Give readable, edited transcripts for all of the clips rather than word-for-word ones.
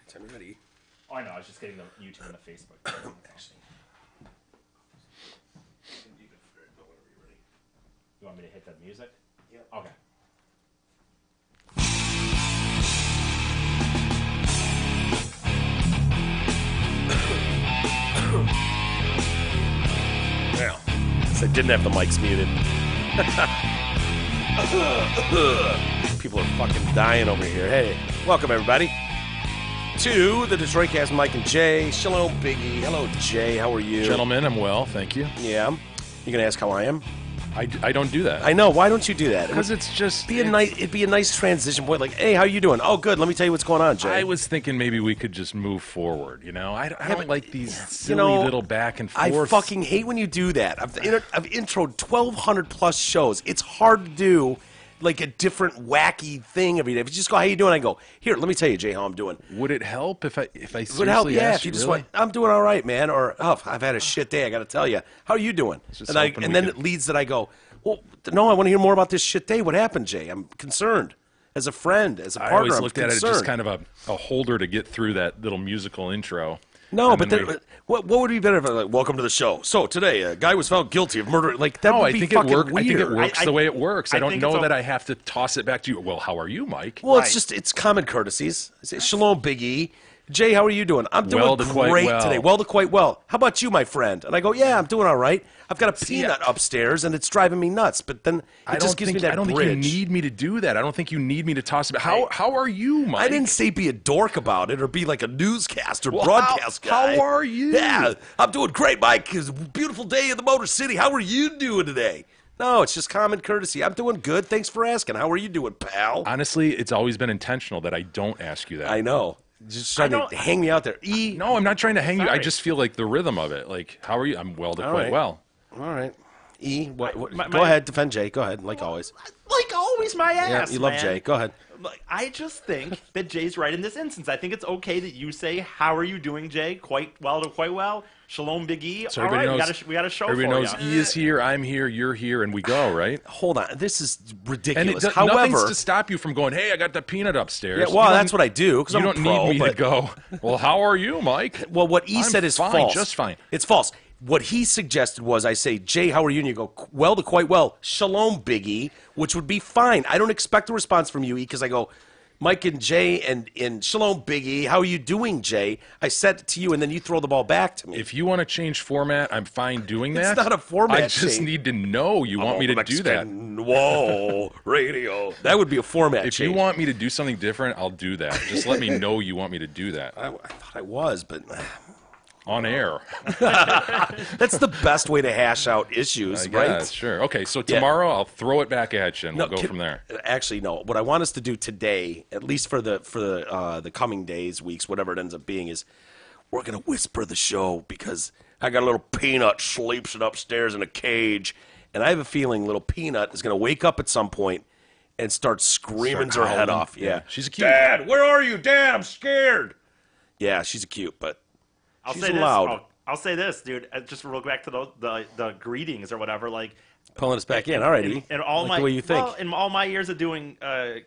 Time ready. Oh, I know. I was just getting the YouTube and the Facebook. Actually. You want me to hit the music? Yeah. Okay. Now, I didn't have the mics muted. People are fucking dying over here. Hey, welcome everybody to the Detroit Cast. Mike and Jay. Shalom, Biggie. Hello, Jay. How are you? Gentlemen, I'm well, thank you. Yeah. You gonna ask how I am? I don't do that. I know. Why don't you do that? Because it's just... It'd be a nice transition point. Like, hey, how you doing? Oh, good. Let me tell you what's going on, Jay. I was thinking maybe we could just move forward, you know? I don't like these silly little back and forth. I fucking hate when you do that. I've introed 1,200 plus shows. It's hard to do like a different wacky thing every day. If you just go, how you doing? I go, here, let me tell you, Jay, how I'm doing. Would it help if I seriously would help, yeah. asked If you you, just really? went, I'm doing all right, man, or oh, I've had a shit day. I got to tell you, how are you doing? And then it leads that I go, well, no, I want to hear more about this shit day. What happened, Jay? I'm concerned. As a friend, as a partner, I always looked at it as just kind of a holder to get through that little musical intro. No, but then, what would be better if I like, welcome to the show. So today, a guy was found guilty of murder. Like that would be fucking weird. I think it works the way it works. I don't know that I have to toss it back to you. Well, how are you, Mike? Well, it's common courtesies. I say, Shalom, Big E. Jay, how are you doing? I'm doing great today. Well to quite well. How about you, my friend? And I go, yeah, I'm doing all right. I've got a peanut upstairs, and it's driving me nuts. But then it just gives me that I don't think you need me to do that. I don't think you need me to toss it back. How are you, Mike? I didn't say be a dork about it or be like a newscaster, broadcast guy. How are you? Yeah, I'm doing great, Mike. It's a beautiful day in the Motor City. How are you doing today? No, it's just common courtesy. I'm doing good. Thanks for asking. How are you doing, pal? Honestly, it's always been intentional that I don't ask you that. I know. Just trying to hang me out there. No, I'm not trying to hang you. I just feel like the rhythm of it. Like, how are you? I'm well to quite well. All right. Go ahead. Defend Jay. Go ahead, like always. Like always, my ass, Yeah, you love man. Jay. Go ahead. I just think that Jay's right in this instance. I think it's okay that you say, how are you doing, Jay? Quite well to quite well. Shalom, Big E. So all right, knows, we got a show for you. Everybody knows E is here, I'm here, you're here, and we go, right? Hold on. This is ridiculous. And nothing's to stop you from going, hey, I got the peanut upstairs. Yeah, well, that's what I do. You don't need me to go, well, how are you, Mike? Well, what E said is fine, false. Just fine. It's false. What he suggested was I say, Jay, how are you? And you go, well to quite well. Shalom, Big E, which would be fine. I don't expect a response from you, E, because I go, Mike and Jay and Shalom, Big E, how are you doing, Jay? I said it to you, and then you throw the ball back to me. If you want to change format, I'm fine doing that. It's not a format I just need to know you want me to do that. Whoa, radio. That would be a format change. If you want me to do something different, I'll do that. Just let me know you want me to do that. I thought I was, but... On air. That's the best way to hash out issues, right? Sure. Okay, so tomorrow I'll throw it back at you, and we'll go from there. Actually, no. What I want us to do today, at least for the coming days, weeks, whatever it ends up being, is we're going to whisper the show because I got a little Peanut sleeps upstairs in a cage, and I have a feeling little Peanut is going to wake up at some point and start screaming her head off. Yeah. She's a cute. Dad, where are you? Dad, I'm scared. Yeah, she's a cute, but... She's loud. I'll say this, dude. Just real back to the greetings or whatever. Like pulling us back in. All right, in all like the way you think. Well, in all my years of doing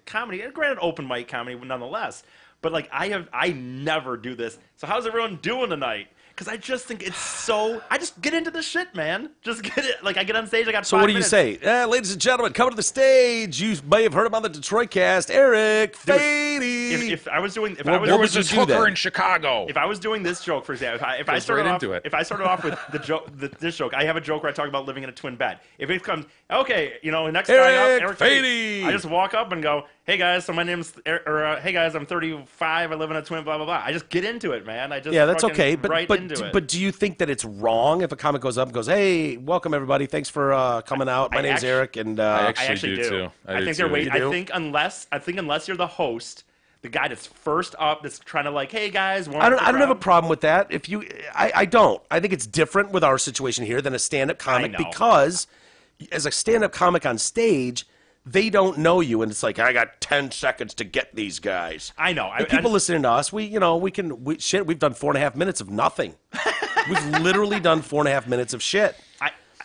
comedy, and granted open mic comedy, nonetheless. But like I never do this. So how's everyone doing tonight? Because I just think it's so. I just get into the shit, man. Just get it. Like I get on stage. I got. So what do you say, ladies and gentlemen? Coming to the stage. You may have heard him on the Detroit Cast. Eric Fady. If I was doing, there was a hooker in Chicago. If I was doing this joke, for example, if I started off with the joke, this joke, I have a joke where I talk about living in a twin bed. If it comes, okay, next guy up, Eric Fady. I just walk up and go, hey guys, so my name's hey guys, I'm 35. I live in a twin. Blah blah blah. I just get into it, man. That's okay. But do you think that it's wrong if a comic goes up and goes, hey, welcome everybody, thanks for coming out. My name's Eric, and I actually do too. I think they're waiting. I think unless you're the host, the guy that's first up, that's trying to like, hey guys, I don't have a problem with that. I don't. I think it's different with our situation here than a stand-up comic because as a stand-up comic on stage, they don't know you, and it's like, I got 10 seconds to get these guys. I know. People listening to us, we've done 4.5 minutes of nothing. We've literally done 4.5 minutes of shit.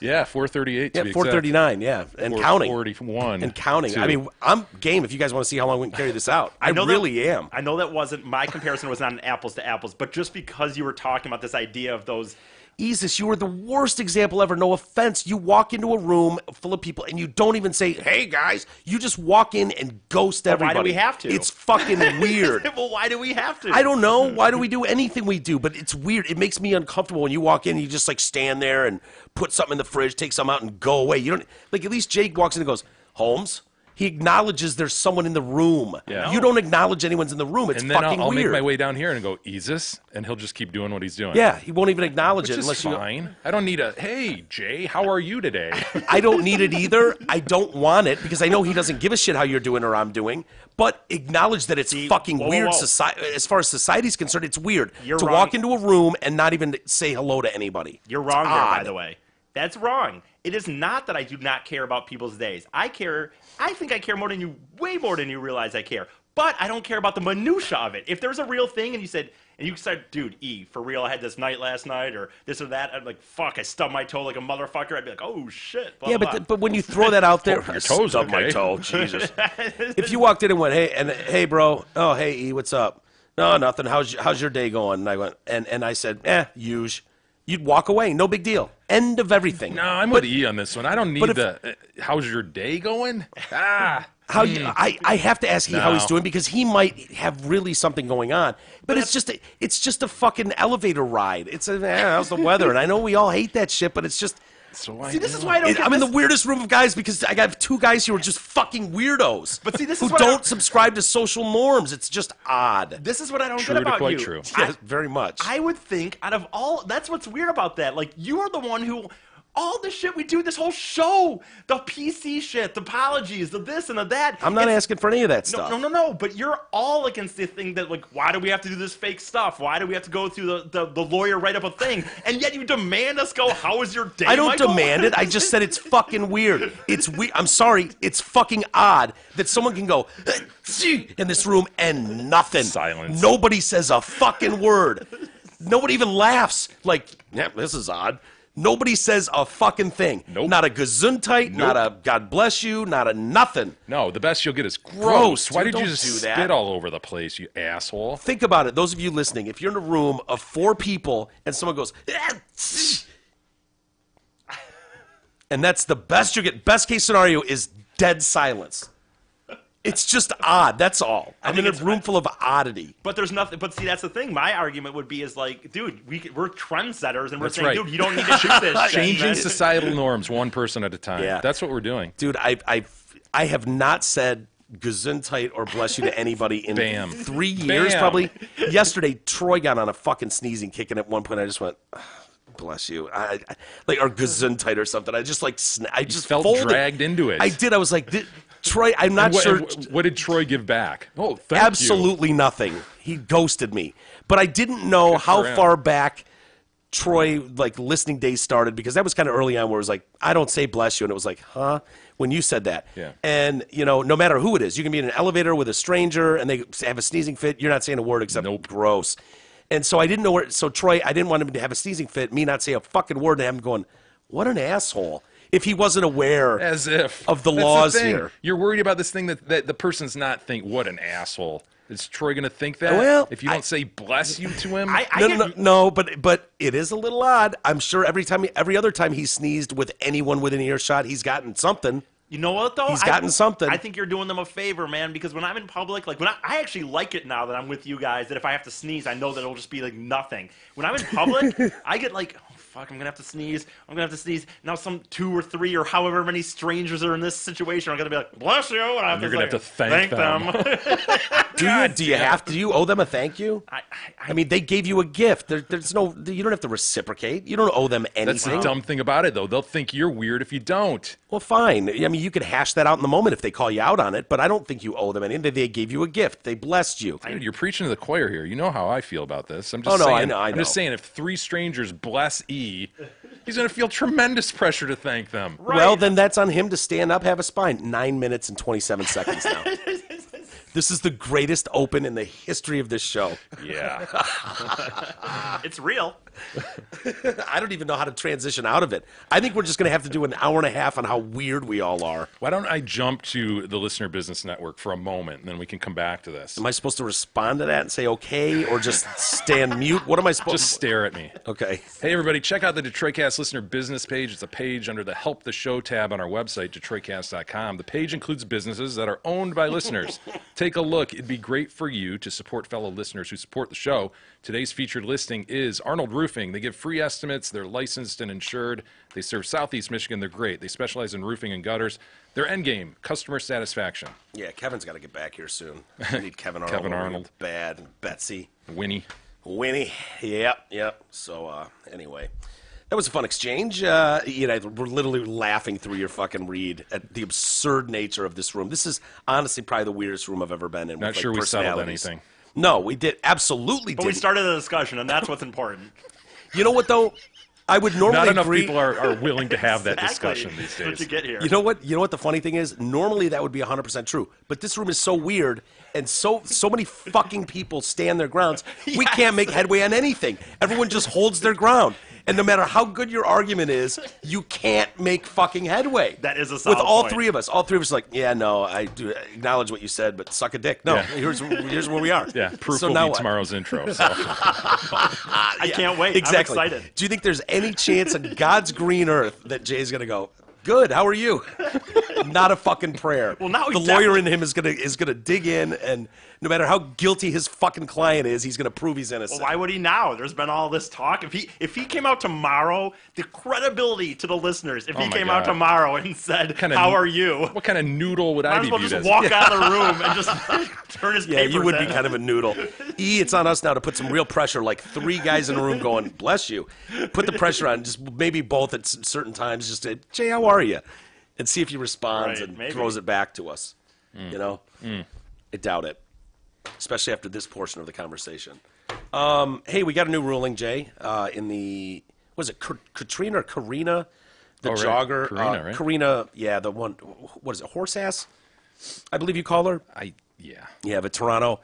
Yeah, 438. Yeah, 439. Yeah, and counting. 41 and counting. Two. I mean, I'm game if you guys want to see how long we can carry this out. I really am. I know that wasn't my comparison. Was not an apples to apples, but just because you were talking about this idea of those. Jesus, you were the worst example ever. No offense. You walk into a room full of people and you don't even say, "Hey guys." You just walk in and ghost everybody. Why do we have to? It's fucking weird. Well, why do we have to? I don't know. Why do we do anything we do? But it's weird. It makes me uncomfortable when you walk in and you just like stand there and put something in the fridge, take some out and go away. You don't like. At least Jake walks in and goes, "Holmes." He acknowledges there's someone in the room. Yeah. You don't acknowledge anyone's in the room. It's and then fucking I'll weird. make my way down here and go, "Easus," and he'll just keep doing what he's doing. Yeah, he won't even acknowledge Which it is unless fine. I don't need a, "Hey, Jay, how are you today?" I don't need it either. I don't want it because I know he doesn't give a shit how you're doing or I'm doing. But acknowledge that it's fucking weird. As far as society's concerned, it's weird to walk into a room and not even say hello to anybody. You're wrong there, by the way. That's wrong. It is not that I do not care about people's days. I care. I think I care more than you, way more than you realize I care. But I don't care about the minutia of it. If there's a real thing and you said, "Dude, E, for real, I had this night last night," or this or that, I'd be like, "Fuck, I stubbed my toe like a motherfucker." I'd be like, "Oh shit." Blah, yeah, blah, blah. But when you throw that out there, your toes, stubbed my toe, Jesus. If you walked in and went, "Hey, bro, oh, hey, E, what's up?" "No, nothing. How's your day going?" And I went, and I said, "Huge." You'd walk away. No big deal. End of everything. No, I'm with E on this one. I don't need how's your day going? I have to ask how he's doing because he might have really something going on. But it's just a fucking elevator ride. It's how's the weather? And I know we all hate that shit, but it's just. This is why I don't. I'm in the weirdest room of guys because I got two guys who are just fucking weirdos. But see, this who is what don't subscribe to social norms. It's just odd. This is what I don't get about you. True. Yeah, very much. I would think out of all, that's what's weird about that. Like, you are the one who. All the shit we do, this whole show, the PC shit, the apologies, the this and the that. I'm not asking for any of that stuff. No. But you're all against the thing that, like, why do we have to do this fake stuff? Why do we have to go through the lawyer write up a thing? And yet you demand us go, "How was your day, I don't Michael?" demand it. I just said it's fucking weird. It's weird. I'm sorry. It's fucking odd that someone can go in this room and nothing. Silence. Nobody says a fucking word. Nobody even laughs. Like, yeah, this is odd. Nobody says a fucking thing. Nope. Not a gesundheit, not a God bless you, not a nothing. No, the best you'll get is gross. Why did you don't just do that. spit all over the place, you asshole? Think about it. Those of you listening, if you're in a room of 4 people and someone goes, and that's the best you get. Best case scenario is dead silence. It's just odd. That's all. I'm in a room full of oddity. But there's nothing. But see, that's the thing. My argument would be is like, dude, we're trendsetters, and we're That's saying, right. dude, you don't need to shoot this. Changing societal norms one person at a time. Yeah. That's what we're doing. Dude, I have not said gesundheit or bless you to anybody in 3 years, Bam. probably. Yesterday, Troy got on a fucking sneezing kick, and at one point I just went, bless you. Like, or gesundheit or something. I just like, I just felt folded. dragged into it. I did. I was like, Troy, I'm not sure. What did Troy give back? Oh, thank Absolutely you. nothing. He ghosted me. But I didn't know how far back Troy, like, listening days started, because that was kind of early on where it was like, I don't say bless you. And it was like, huh? When you said that. Yeah. And, you know, no matter who it is, you can be in an elevator with a stranger and they have a sneezing fit. You're not saying a word except gross. And so I didn't know where. So Troy, I didn't want him to have a sneezing fit, me not say a fucking word, and him going, what an asshole. If he wasn't aware As if. of the That's laws the thing. here. You're worried about this thing that the person's not think, what an asshole. Is Troy going to think that? Well, if you don't say bless you to him? No, but it is a little odd. I'm sure every other time he sneezed with anyone within earshot, he's gotten something. You know what, though? He's gotten something. I think you're doing them a favor, man, because when I'm in public, like, I actually like it now that I'm with you guys, that if I have to sneeze, I know that it'll just be, like, nothing. When I'm in public, I get like, oh, fuck, I'm going to have to sneeze. I'm going to have to sneeze. Now some 2 or 3 or however many strangers are in this situation are going to be like, bless you. And you're going to have to thank them. Do you have to? Do you owe them a thank you? I mean, they gave you a gift. There's no. You don't have to reciprocate. You don't owe them anything. That's the dumb thing about it, though. They'll think you're weird if you don't. Well, fine. I mean, you could hash that out in the moment if they call you out on it, but I don't think you owe them anything. They gave you a gift. They blessed you. Dude, you're preaching to the choir here. You know how I feel about this. I'm just saying, saying. I know. I'm just saying, if 3 strangers bless E, he's going to feel tremendous pressure to thank them. Right. Well, then that's on him to stand up, have a spine. 9 minutes and 27 seconds now. This is the greatest open in the history of this show. Yeah. It's real. I don't even know how to transition out of it. I think we're just going to have to do an hour and a half on how weird we all are. Why don't I jump to the Listener Business Network for a moment, and then we can come back to this. Am I supposed to respond to that and say okay, or just stand mute? What am I supposed to... Just stare at me. Okay. Hey, everybody, check out the Detroitcast Listener Business page. It's a page under the Help the Show tab on our website, DetroitCast.com. The page includes businesses that are owned by listeners. Take a look. It'd be great for you to support fellow listeners who support the show. Today's featured listing is Arnold Roofing. They give free estimates. They're licensed and insured. They serve Southeast Michigan. They're great. They specialize in roofing and gutters. Their end game, customer satisfaction. Yeah, Kevin's got to get back here soon. We need Kevin Arnold. Kevin Arnold. Bad. And Betsy. Winnie. Yep. So, anyway. That was a fun exchange. We're literally laughing through your fucking read at the absurd nature of this room. This is honestly probably the weirdest room I've ever been in. Not sure we settled anything. No, we did. Absolutely But we started a discussion, and that's what's important. You know what, though? I would normally Not enough agree. people are willing to have that Exactly. discussion these days. What you get here. You know what the funny thing is? Normally that would be 100% true. But this room is so weird, and so many fucking people stand their grounds, we can't make headway on anything. Everyone just holds their ground. And no matter how good your argument is, you can't make fucking headway. That is a solid With all point. three of us. All three of us are like, yeah, no, I do acknowledge what you said, but suck a dick. No, Yeah. here's where we are. Yeah, proof So will now be what? tomorrow's intro. So. I can't wait. Exactly. I'm excited. Do you think there's any chance on God's green earth that Jay's going to go, good, how are you? Not a fucking prayer. Well, now the he's lawyer in him is gonna dig in, and no matter how guilty his fucking client is, he's gonna prove he's innocent. Well, why would he now? There's been all this talk. If he came out tomorrow, the credibility to the listeners, if he my came out God. tomorrow and said, how are you? What kind of noodle would Might I as be well viewed just as? walk out of the room and just turn his Yeah, papers you would be in. kind of a noodle. It's on us now to put some real pressure, like three guys in a room going, bless you. Put the pressure on, just maybe both at certain times, just say, Jay, how are you? And see if he responds Right, and maybe. throws it back to us. You know? I doubt it. Especially after this portion of the conversation. Hey, we got a new ruling, Jay, in the, was it Katrina or Karina? The right. jogger. Karina, right? Karina, yeah, the one, what is it, horse ass? I believe you call her. Yeah. Yeah, Vetrano.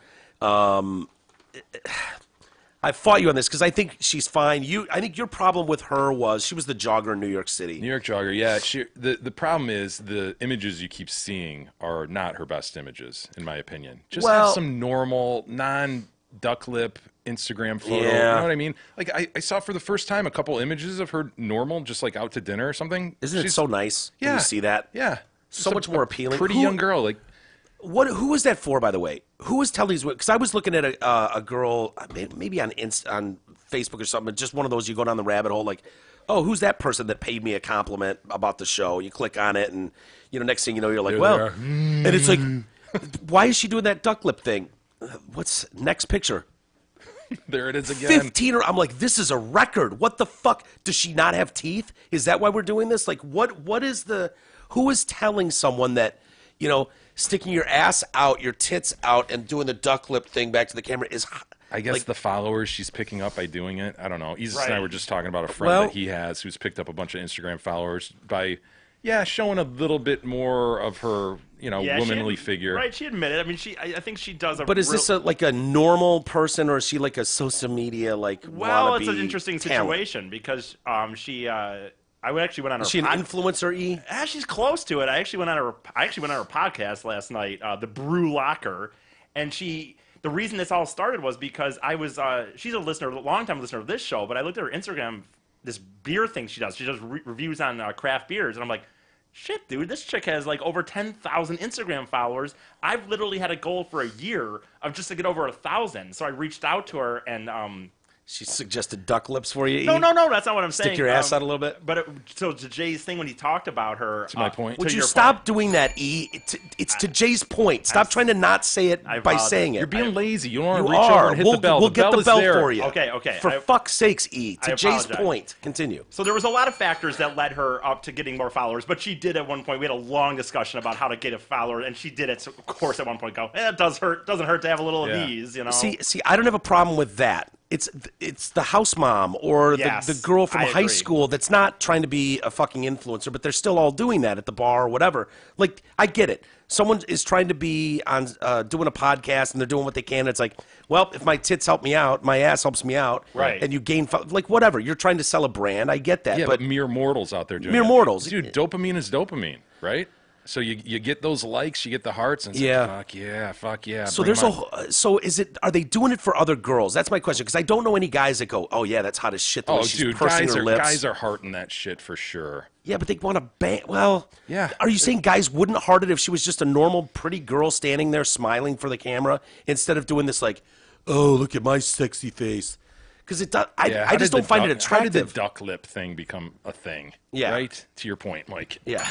I fought you on this because I think she's fine. I think your problem with her was she was the jogger in New York City. New York jogger, yeah. The problem is the images you keep seeing are not her best images, in my opinion. Just have some normal, non-duck lip Instagram photo. Yeah. You know what I mean? Like, I saw for the first time a couple images of her normal, just like out to dinner or something. Isn't it so nice when Yeah. you see that? Yeah. So much more appealing. Pretty Who- young girl. Like, Who was that for, by the way? Who was telling these? Because I was looking at a girl, maybe on Facebook or something, just one of those you go down the rabbit hole, like, oh, who's that person that paid me a compliment about the show? You click on it, and next thing you know, you're like, There they are. and it's like, why is she doing that duck lip thing? What's next picture? there it is again. 15 or I'm like, this is a record. What the fuck? Does she not have teeth? Is that why we're doing this? Like, what is who is telling someone that, sticking your ass out, your tits out, and doing the duck lip thing back to the camera is, I guess like, the followers she's picking up by doing it. I don't know. Isis and I Right. were just talking about a friend that he has who's picked up a bunch of Instagram followers by, showing a little bit more of her, womanly figure. Right, she admitted. I mean, I think she does a. But is this like a normal person, or is she like a social media Well, it's an wannabe interesting talent? situation because she. I actually went on her. Is she an influencer? She's close to it. I actually went on her podcast last night, the Brew Locker, and the reason this all started was because I was she's a longtime listener of this show, but I looked at her Instagram, this beer thing she does. She does reviews on craft beers, and I'm like, shit, dude, this chick has like over 10,000 Instagram followers. I've literally had a goal for a year of just to get over 1,000. So I reached out to her and. She suggested duck lips for you? No, that's not what I'm saying. Stick your ass out a little bit? But so to Jay's thing when he talked about her... To my point. Would you stop doing that, E? It's to Jay's point. Stop trying to not say it by saying it. You're being lazy. You don't want to You reach over are. and hit We'll the bell. get the is bell there. for you. Okay. For fuck's sakes, E. To I Jay's apologize. point. Continue. So there was a lot of factors that led her up to getting more followers, but she did at one point. We had a long discussion about how to get a follower, and she did it. So of course, at one point, doesn't hurt to have a little Yeah. of these, See, I don't have a problem with that. it's the house mom or the girl from high school that's not trying to be a fucking influencer, but they're still all doing that at the bar or whatever. Like, I get it. Someone is trying to be on doing a podcast and they're doing what they can. It's like, well, if my tits help me out, my ass helps me out, right? And you gain like whatever. You're trying to sell a brand. I get that. Yeah, but mere mortals out there doing mere mortals, dude. Dopamine is dopamine, right? So you get those likes, you get the hearts, and it's like, fuck yeah. So are they doing it for other girls? That's my question, because I don't know any guys that go, oh yeah, that's hot as shit. Dude, guys are hearting that shit for sure. Yeah, but they want to bang. Well, yeah. Are you saying guys wouldn't heart it if she was just a normal, pretty girl standing there smiling for the camera instead of doing this like, oh, look at my sexy face? Because it does. I just don't find it attractive. How did the duck lip thing become a thing? Yeah. Right? To your point, Mike. Yeah.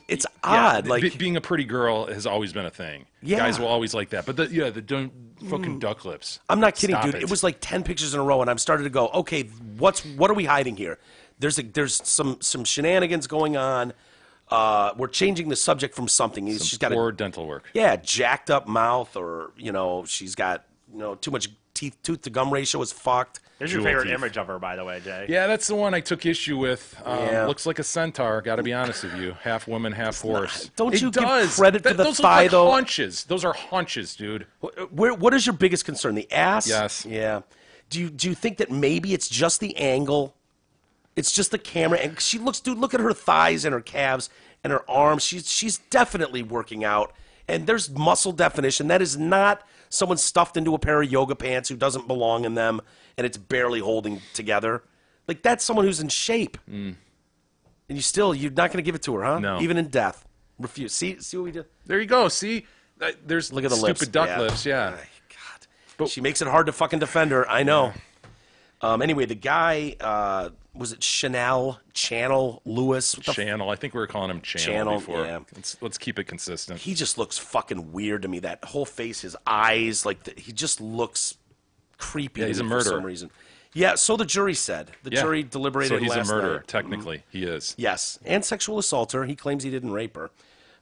It's odd. Like being a pretty girl has always been a thing. Yeah. Guys will always like that. But the fucking duck lips. I'm not kidding, dude. It was like 10 pictures in a row, and I'm starting to go, okay, what are we hiding here? There's some shenanigans going on. We're changing the subject from something. She's got poor dental work. Yeah, jacked up mouth, or she's got too much tooth to gum ratio is fucked. There's your favorite image of her, by the way, Jay. Yeah, that's the one I took issue with. Looks like a centaur. Got to be honest with you, half woman, half horse. Don't you give credit to the thigh though? Hunches. Those are hunches, dude. What is your biggest concern? The ass? Yes. Yeah. Do you think that maybe it's just the angle? It's just the camera, and she looks. Dude, look at her thighs and her calves and her arms. She's definitely working out, and there's muscle definition. That is not someone stuffed into a pair of yoga pants who doesn't belong in them, and it's barely holding together. Like, that's someone who's in shape. And you're not going to give it to her, huh? No. Even in death. Refuse. See what we did? There you go. See? There's look at the stupid lips. duck lips, yeah. God. But she makes it hard to fucking defend her. I know. Anyway, the guy, was it Channel Lewis? Channel. I think we were calling him Channel before. Yeah. Let's keep it consistent. He just looks fucking weird to me. That whole face, his eyes, he just looks creepy. Yeah, he's a murderer for some reason. Yeah, so the jury said. The jury deliberated last night. So he's a murderer, technically. He is. Yes, and sexual assaulter. He claims he didn't rape her.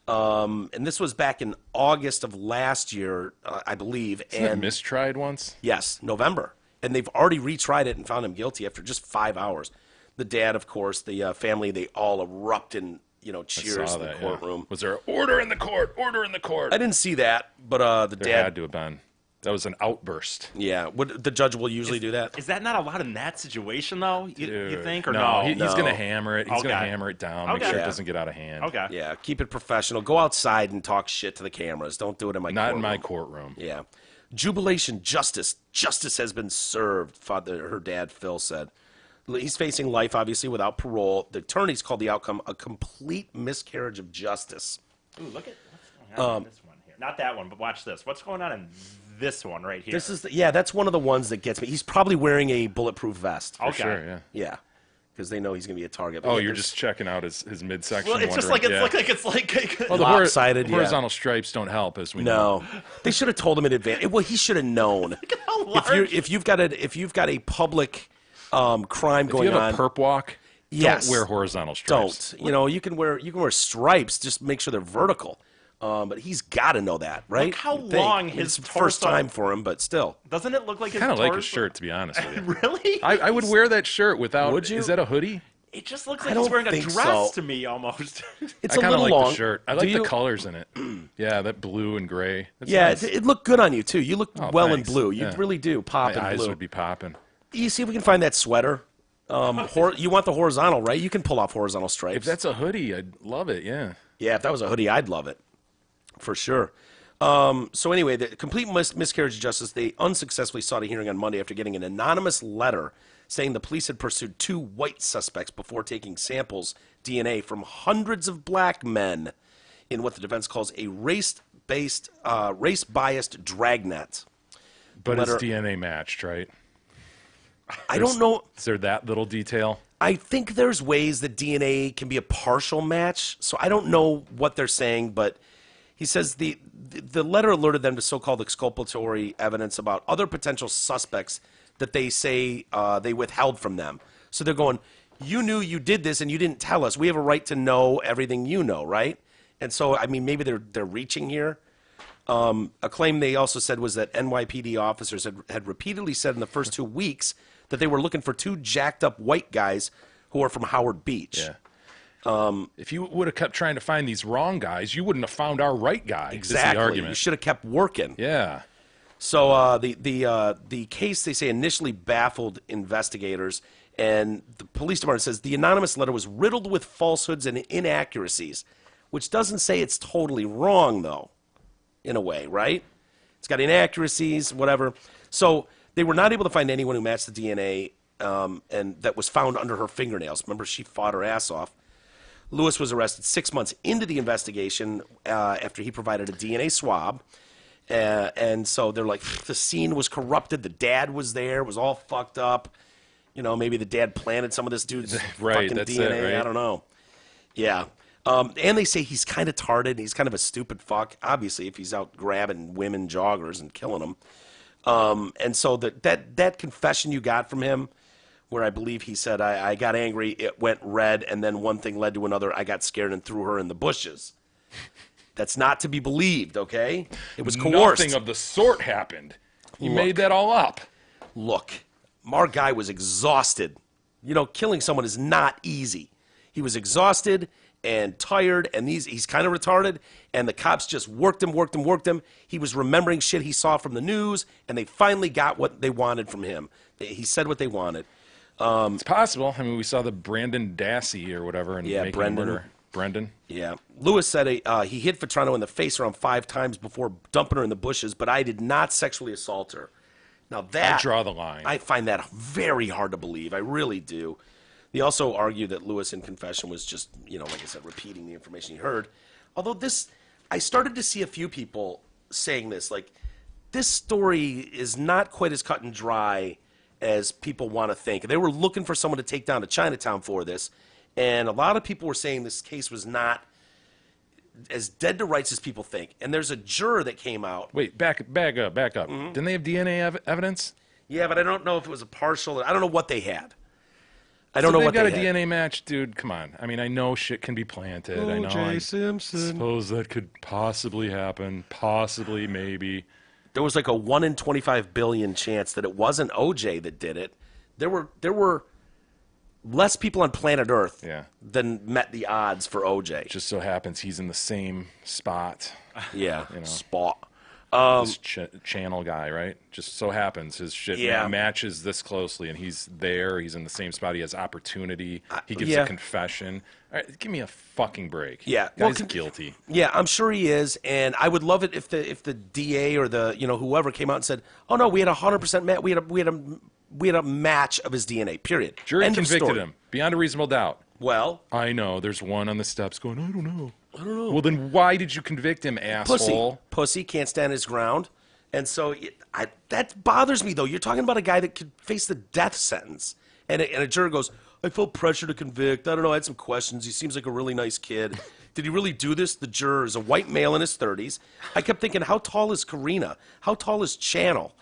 And this was back in August of last year, I believe. Isn't it mistried once? Yes, November. And they've already retried it and found him guilty after just 5 hours. The dad, of course, the family, they all erupt in, cheers in the courtroom. Yeah. Was there an order in the court? Order in the court. I didn't see that, but the there dad had to have been. That was an outburst. Yeah, the judge will usually do that. Is that not allowed in that situation, though? You think, or no? no? He's going to hammer it. He's going to hammer it down. Okay. Make sure it doesn't get out of hand. Okay. Yeah, keep it professional. Go outside and talk shit to the cameras. Don't do it in my courtroom. Not in my courtroom. Yeah. Jubilation justice. Justice has been served, her dad, Phil, said. He's facing life, obviously, without parole. The attorneys called the outcome a complete miscarriage of justice. Ooh, look at what's going on in this one here. Not that one, but watch this. What's going on in this one right here? This is that's one of the ones that gets me. He's probably wearing a bulletproof vest. For sure, yeah. Yeah. Because they know he's going to be a target. Oh, you're just checking out his midsection. Well, it's just like it's like well, the lopsided. Horizontal stripes don't help, as we know. No, they should have told him in advance. Well, he should have known. Look at how large. If you've got a public crime going on, if you have a perp walk, yes, don't wear horizontal stripes. Don't. You can wear stripes. Just make sure they're vertical. But he's got to know that, right? Look how long his it's first time for him, but still. Doesn't it look like his kind of torso? like his shirt, to be honest with you. Really? I would wear that shirt without. Would you? Is that a hoodie? It just looks like he's wearing a dress to me, almost. It's I a kind of little like long. the shirt. I like the colors in it. Yeah, that blue and gray. That's nice. It looked good on you too. You look well thanks. in blue. You really do pop My in eyes blue. would be popping. You see if we can find that sweater. You want the horizontal, right? You can pull off horizontal stripes. If that's a hoodie, I'd love it. Yeah. Yeah, if that was a hoodie, I'd love it. For sure. So anyway, the complete miscarriage of justice, they unsuccessfully sought a hearing on Monday after getting an anonymous letter saying the police had pursued 2 white suspects before taking samples, DNA, from hundreds of black men in what the defense calls a race-biased dragnet. But it's DNA matched, right? I don't know. Is there that little detail? I think there's ways that DNA can be a partial match, so I don't know what they're saying, but he says the letter alerted them to so-called exculpatory evidence about other potential suspects that they say they withheld from them. So they're going, you knew you did this and you didn't tell us. We have a right to know everything you know, right? And so, I mean, maybe they're reaching here. A claim they also said was that NYPD officers had repeatedly said in the first 2 weeks that they were looking for 2 jacked up white guys who are from Howard Beach. Yeah. If you would have kept trying to find these wrong guys, you wouldn't have found our right guy. Exactly. Is the argument. You should have kept working. Yeah. So the case, they say, initially baffled investigators, and the police department says the anonymous letter was riddled with falsehoods and inaccuracies, which doesn't say it's totally wrong, though, in a way, right? It's got inaccuracies, whatever. So they were not able to find anyone who matched the DNA and that was found under her fingernails. Remember, she fought her ass off. Lewis was arrested 6 months into the investigation after he provided a DNA swab. And so they're like, the scene was corrupted. The dad was there. It was all fucked up. You know, maybe the dad planted some of this dude's fucking DNA. Right? I don't know. Yeah. And they say he's kind of tarded. He's kind of a stupid fuck, obviously, if he's out grabbing women joggers and killing them. And so that confession you got from him, where I believe he said, I got angry, it went red, and then one thing led to another. I got scared and threw her in the bushes. That's not to be believed, okay? It was coerced. Nothing of the sort happened. You made that all up. Look, our guy was exhausted. You know, killing someone is not easy. He was exhausted and tired, and he's kind of retarded, and the cops just worked him. He was remembering shit he saw from the news, and they finally got what they wanted from him. He said what they wanted. It's possible. I mean, we saw the Brandon Dassey or whatever in Making a Murder. Brendan? Yeah. Lewis said he hit Vetrano in the face around 5 times before dumping her in the bushes, but I did not sexually assault her. Now that... I draw the line. I find that very hard to believe. I really do. They also argue that Lewis in confession was just, like I said, repeating the information he heard. Although I started to see a few people saying this, like, this story is not quite as cut and dry as people want to think. They were looking for someone to take down to Chinatown for this, and a lot of people were saying this case was not as dead to rights as people think. And there's a juror that came out. Wait, back up. Mm-hmm. Didn't they have DNA evidence? Yeah, but I don't know if it was a partial. I don't know what they had. I don't know what they had. They've got a DNA match, dude. Come on. I mean, I know shit can be planted. I know. O.J. Simpson. Suppose that could possibly happen. Possibly, maybe. There was like a 1 in 25 billion chance that it wasn't O.J. that did it. There were less people on planet Earth than met the odds for O.J. Just so happens he's in the same spot. Yeah, spot. This channel guy, right? Just so happens his shit matches this closely, and he's there. He's in the same spot. He has opportunity. He gives a confession. All right, give me a fucking break. Yeah, guy's guilty. Yeah, I'm sure he is, and I would love it if the DA or the whoever came out and said, "Oh no, we had 100% match. We had a match of his DNA. Period." Jury End of convicted story. him beyond a reasonable doubt. Well, I know. There's one on the steps going, I don't know. Well, then why did you convict him, asshole? Pussy can't stand his ground. And so that bothers me, though. You're talking about a guy that could face the death sentence. And a juror goes, I felt pressure to convict. I don't know. I had some questions. He seems like a really nice kid. Did he really do this? The juror is a white male in his 30s. I kept thinking, how tall is Karina? How tall is Channel?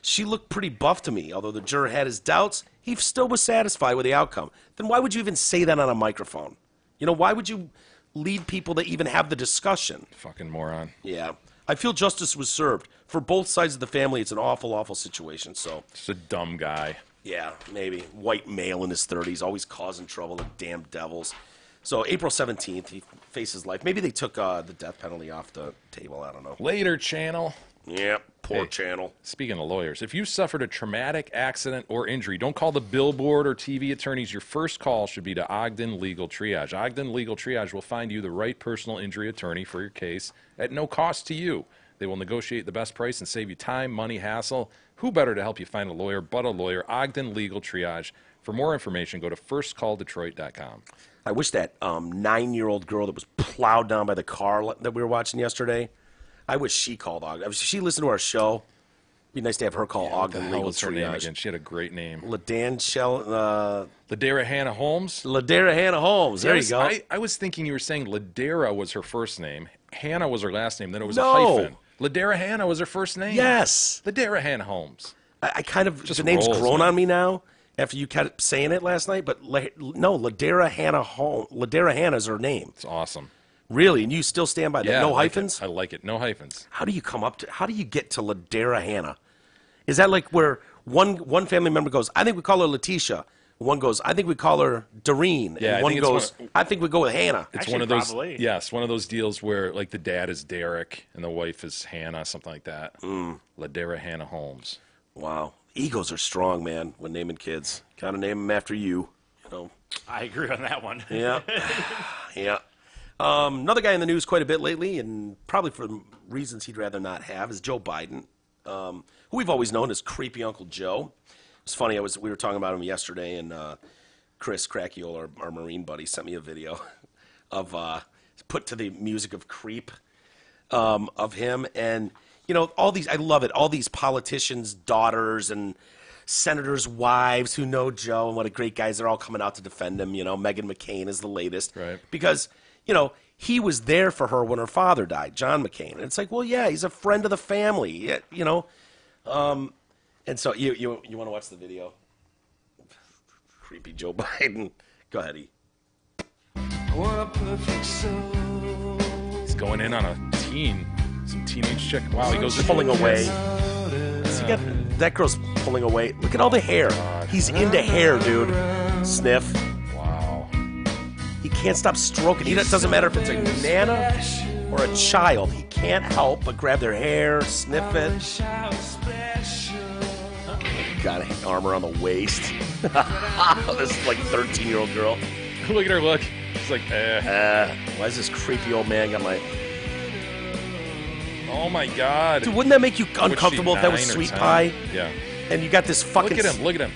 She looked pretty buff to me. Although the juror had his doubts, he still was satisfied with the outcome. Then why would you even say that on a microphone? Why would you lead people to even have the discussion? Fucking moron. Yeah. I feel justice was served. For both sides of the family, it's an awful, awful situation. So just a dumb guy. Yeah, maybe. White male in his 30s, always causing trouble, the damn devils. So April 17th, he faces life. Maybe they took the death penalty off the table. I don't know. Later, Channel. Yep, poor Channel. Speaking of lawyers, if you suffered a traumatic accident or injury, don't call the billboard or TV attorneys. Your first call should be to Ogden Legal Triage. Ogden Legal Triage will find you the right personal injury attorney for your case at no cost to you. They will negotiate the best price and save you time, money, hassle. Who better to help you find a lawyer but a lawyer? Ogden Legal Triage. For more information, go to firstcalldetroit.com. I wish that 9-year-old girl that was plowed down by the car that we were watching yesterday, I wish she called Ogden. If she listened to our show, it'd be nice to have her call Ogden Legal What's her name Triage. again? She had a great name. Ladera Hannah Holmes? Ladera Hannah Holmes. There you go. I was thinking you were saying Ladera was her first name. Hannah was her last name. Then it was a hyphen. Ladera Hannah was her first name. Yes. Ladera Hannah Holmes. I kind of, just the name's grown on me now after you kept saying it last night, but no, Ladera Hannah Holmes. Ladera Hannah's her name. It's awesome. Really? And you still stand by that? Yeah, No hyphens? I like it. No hyphens. How do you how do you get to Ladera Hannah? Is that like where one family member goes, I think we call her Letitia. One goes, I think we call her Doreen. Yeah, and one goes, I think we go with Hannah. It's Actually, one of those. probably. Yes, one of those deals where like the dad is Derek and the wife is Hannah, something like that. Ladera Hannah Holmes. Wow. Egos are strong, man, when naming kids. Gotta name them after you. I agree on that one. Yeah. Yeah. Another guy in the news quite a bit lately, and probably for reasons he'd rather not have, is Joe Biden, who we've always known as Creepy Uncle Joe. It's funny, we were talking about him yesterday, and Chris Cracchiol, our Marine buddy, sent me a video of put to the music of Creep of him. And, I love it, all these politicians' daughters and senators' wives who know Joe and what a great guys, they're all coming out to defend him. Meghan McCain is the latest. Right. Because, he was there for her when her father died, John McCain. And it's like, well, yeah, he's a friend of the family, and so you want to watch the video? Creepy Joe Biden. Go ahead, E. He's going in on a some teenage chick. Wow, he goes Pulling away. That girl's pulling away. Look at all the hair. He's into hair, dude. Sniff. Wow. He can't stop stroking. It doesn't matter if it's a nana or a child. He can't help but grab their hair, sniff it. Got an arm around the waist. This like 13-year-old girl. Look at her look. She's like, why is this creepy old man got my... Oh my God. Dude, wouldn't that make you uncomfortable if that was sweet 10? pie? Yeah. And you got this fucking... Look at him.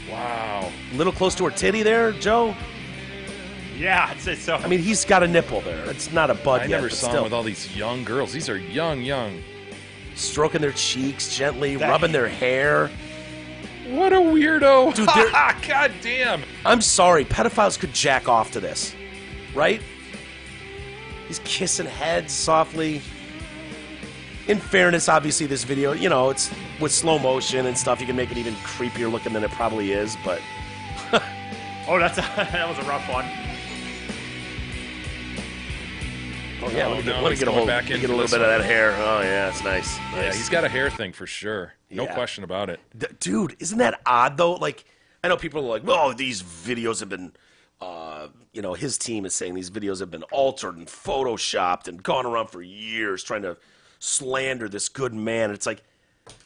Wow. Little close to her titty there, Joe? Yeah, I'd say so. I mean, he's got a nipple there. It's not a bud I yet, never but saw still. him with all these young girls. These are young. Stroking their cheeks gently, rubbing their hair. What a weirdo. Dude, God damn. I'm sorry, pedophiles could jack off to this, right? He's kissing heads softly. In fairness, obviously, this video, it's with slow motion and stuff. You can make it even creepier looking than it probably is, but... Oh, that was a rough one. Oh, yeah, let me get a little bit of that hair. Oh, yeah, it's nice. Yeah, he's got a hair thing for sure. No question about it. Dude, isn't that odd, though? Like, I know people are like, oh, these videos have been, his team is saying these videos have been altered and photoshopped and gone around for years trying to slander this good man. It's like,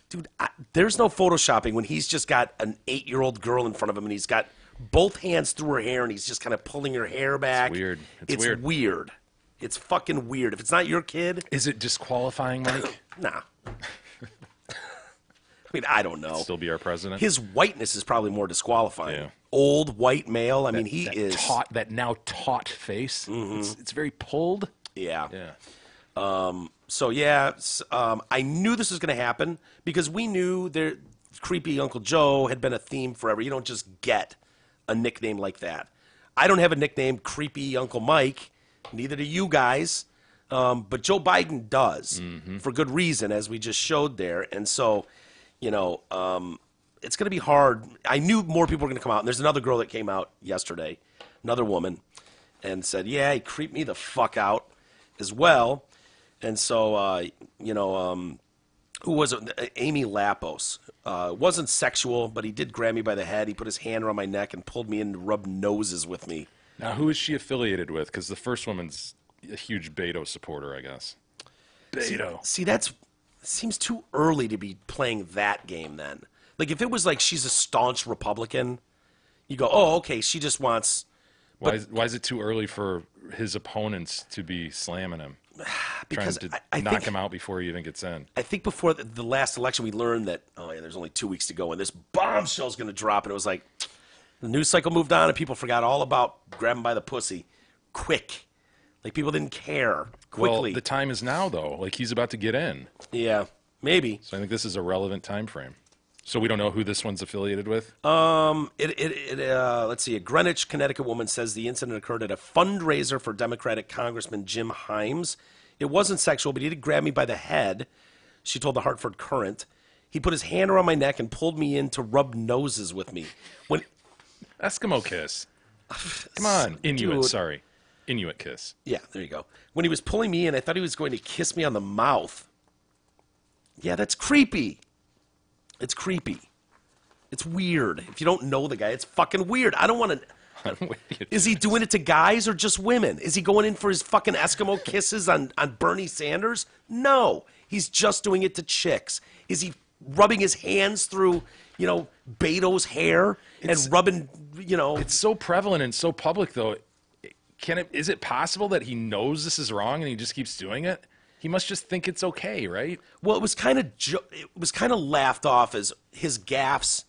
dude, there's no photoshopping when he's just got an 8-year-old girl in front of him and he's got both hands through her hair and he's just kind of pulling her hair back. It's weird. It's weird. It's fucking weird. If it's not your kid... Is it disqualifying, Mike? Nah. I mean, I don't know. Still be our president? His whiteness is probably more disqualifying. Yeah. Old, white male. I mean, he is... That now taut face. Mm-hmm. It's very pulled. Yeah. Yeah. So, yeah, I knew this was going to happen because we knew Creepy Uncle Joe had been a theme forever. You don't just get a nickname like that. I don't have a nickname, Creepy Uncle Mike. Neither do you guys. But Joe Biden does, for good reason, as we just showed there. And so, it's going to be hard. I knew more people were going to come out. And there's another girl that came out yesterday, another woman, and said, yeah, he creeped me the fuck out as well. And so, who was it? Amy Lapos. Wasn't sexual, but he did grab me by the head. He put his hand around my neck and pulled me in to rub noses with me. Now, who is she affiliated with? Because the first woman's a huge Beto supporter, I guess. Beto. See, seems too early to be playing that game then. Like, if it was like she's a staunch Republican, you go, oh, okay, she just wants... Why is it too early for his opponents to be slamming him? Because trying to I knock think, him out before he even gets in. I think before the last election, we learned that, oh, yeah, there's only 2 weeks to go, and this bombshell's going to drop, and it was like... The news cycle moved on, and people forgot all about grabbing by the pussy. Quick. Like, people didn't care. Quickly. Well, the time is now, though. Like, he's about to get in. Yeah, maybe. So I think this is a relevant time frame. So we don't know who this one's affiliated with? Let's see. A Greenwich, Connecticut woman says the incident occurred at a fundraiser for Democratic Congressman Jim Himes. It wasn't sexual, but he did grab me by the head, she told the Hartford Courant. He put his hand around my neck and pulled me in to rub noses with me. Eskimo kiss. Come on. Inuit, dude, sorry. Inuit kiss. Yeah, there you go. When he was pulling me in, I thought he was going to kiss me on the mouth. Yeah, that's creepy. It's creepy. It's weird. If you don't know the guy, it's fucking weird. I don't want to... Is he doing it to guys or just women? Is he going in for his fucking Eskimo kisses on Bernie Sanders? No. He's just doing it to chicks. Is he rubbing his hands through, Beto's hair and rubbing, It's so prevalent and so public, though. Is it possible that he knows this is wrong and he just keeps doing it? He must just think it's okay, right? Well, it was kind of laughed off as his gaffes.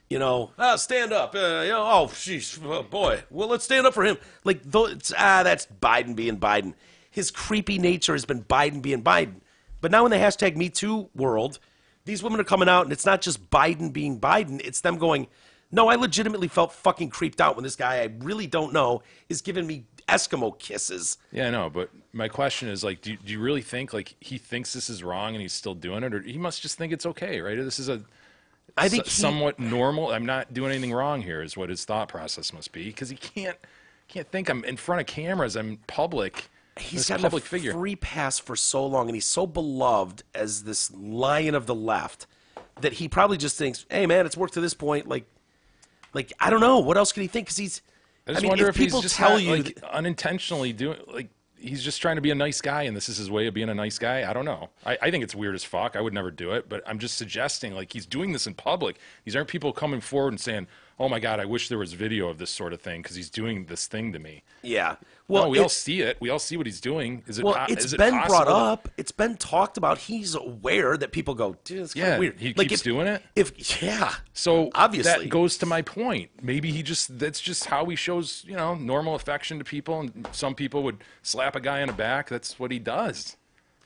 Stand up. Oh, jeez, oh, boy. Well, let's stand up for him. Like, that's Biden being Biden. His creepy nature has been Biden being Biden. But now in the hashtag Me Too world, these women are coming out, and it's not just Biden being Biden. It's them going, no, I legitimately felt fucking creeped out when this guy I really don't know is giving me Eskimo kisses. Yeah, I know, but my question is, like, do you really think, like, he thinks this is wrong and he's still doing it? Or he must just think it's okay, right? This is I think somewhat normal. I'm not doing anything wrong here is what his thought process must be, because he can't think I'm in front of cameras. I'm public. He's got a free pass for so long, and he's so beloved as this lion of the left that he probably just thinks, hey, man, it's worked to this point. Like I don't know. What else can he think? Because I wonder if people just tell you unintentionally doing, like, he's just trying to be a nice guy, and this is his way of being a nice guy. I don't know. I think it's weird as fuck. I would never do it, but I'm just suggesting, like, he's doing this in public. These aren't people coming forward and saying, oh, my God, I wish there was video of this sort of thing because he's doing this thing to me. Yeah. Well, no, we all see it. We all see what he's doing. It's been brought up. It's been talked about. He's aware that people go, dude, it's kind of weird. He keeps doing it? So obviously. That goes to my point. Maybe that's just how he shows, normal affection to people, and some people would slap a guy on the back. That's what he does.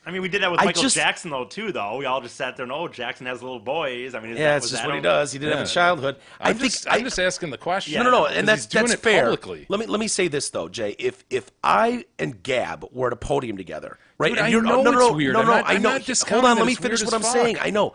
I mean, we did that with Michael Jackson, too. We all just sat there and, oh, Jackson has little boys. I mean, it's just what he does. He didn't have a childhood. I'm just asking the question. No, and that's fair. Publicly. Let me say this, though, Jay. If I and Gab were at a podium together, right? Dude, it's weird. I know. Hold on, let me finish what I'm saying. I know.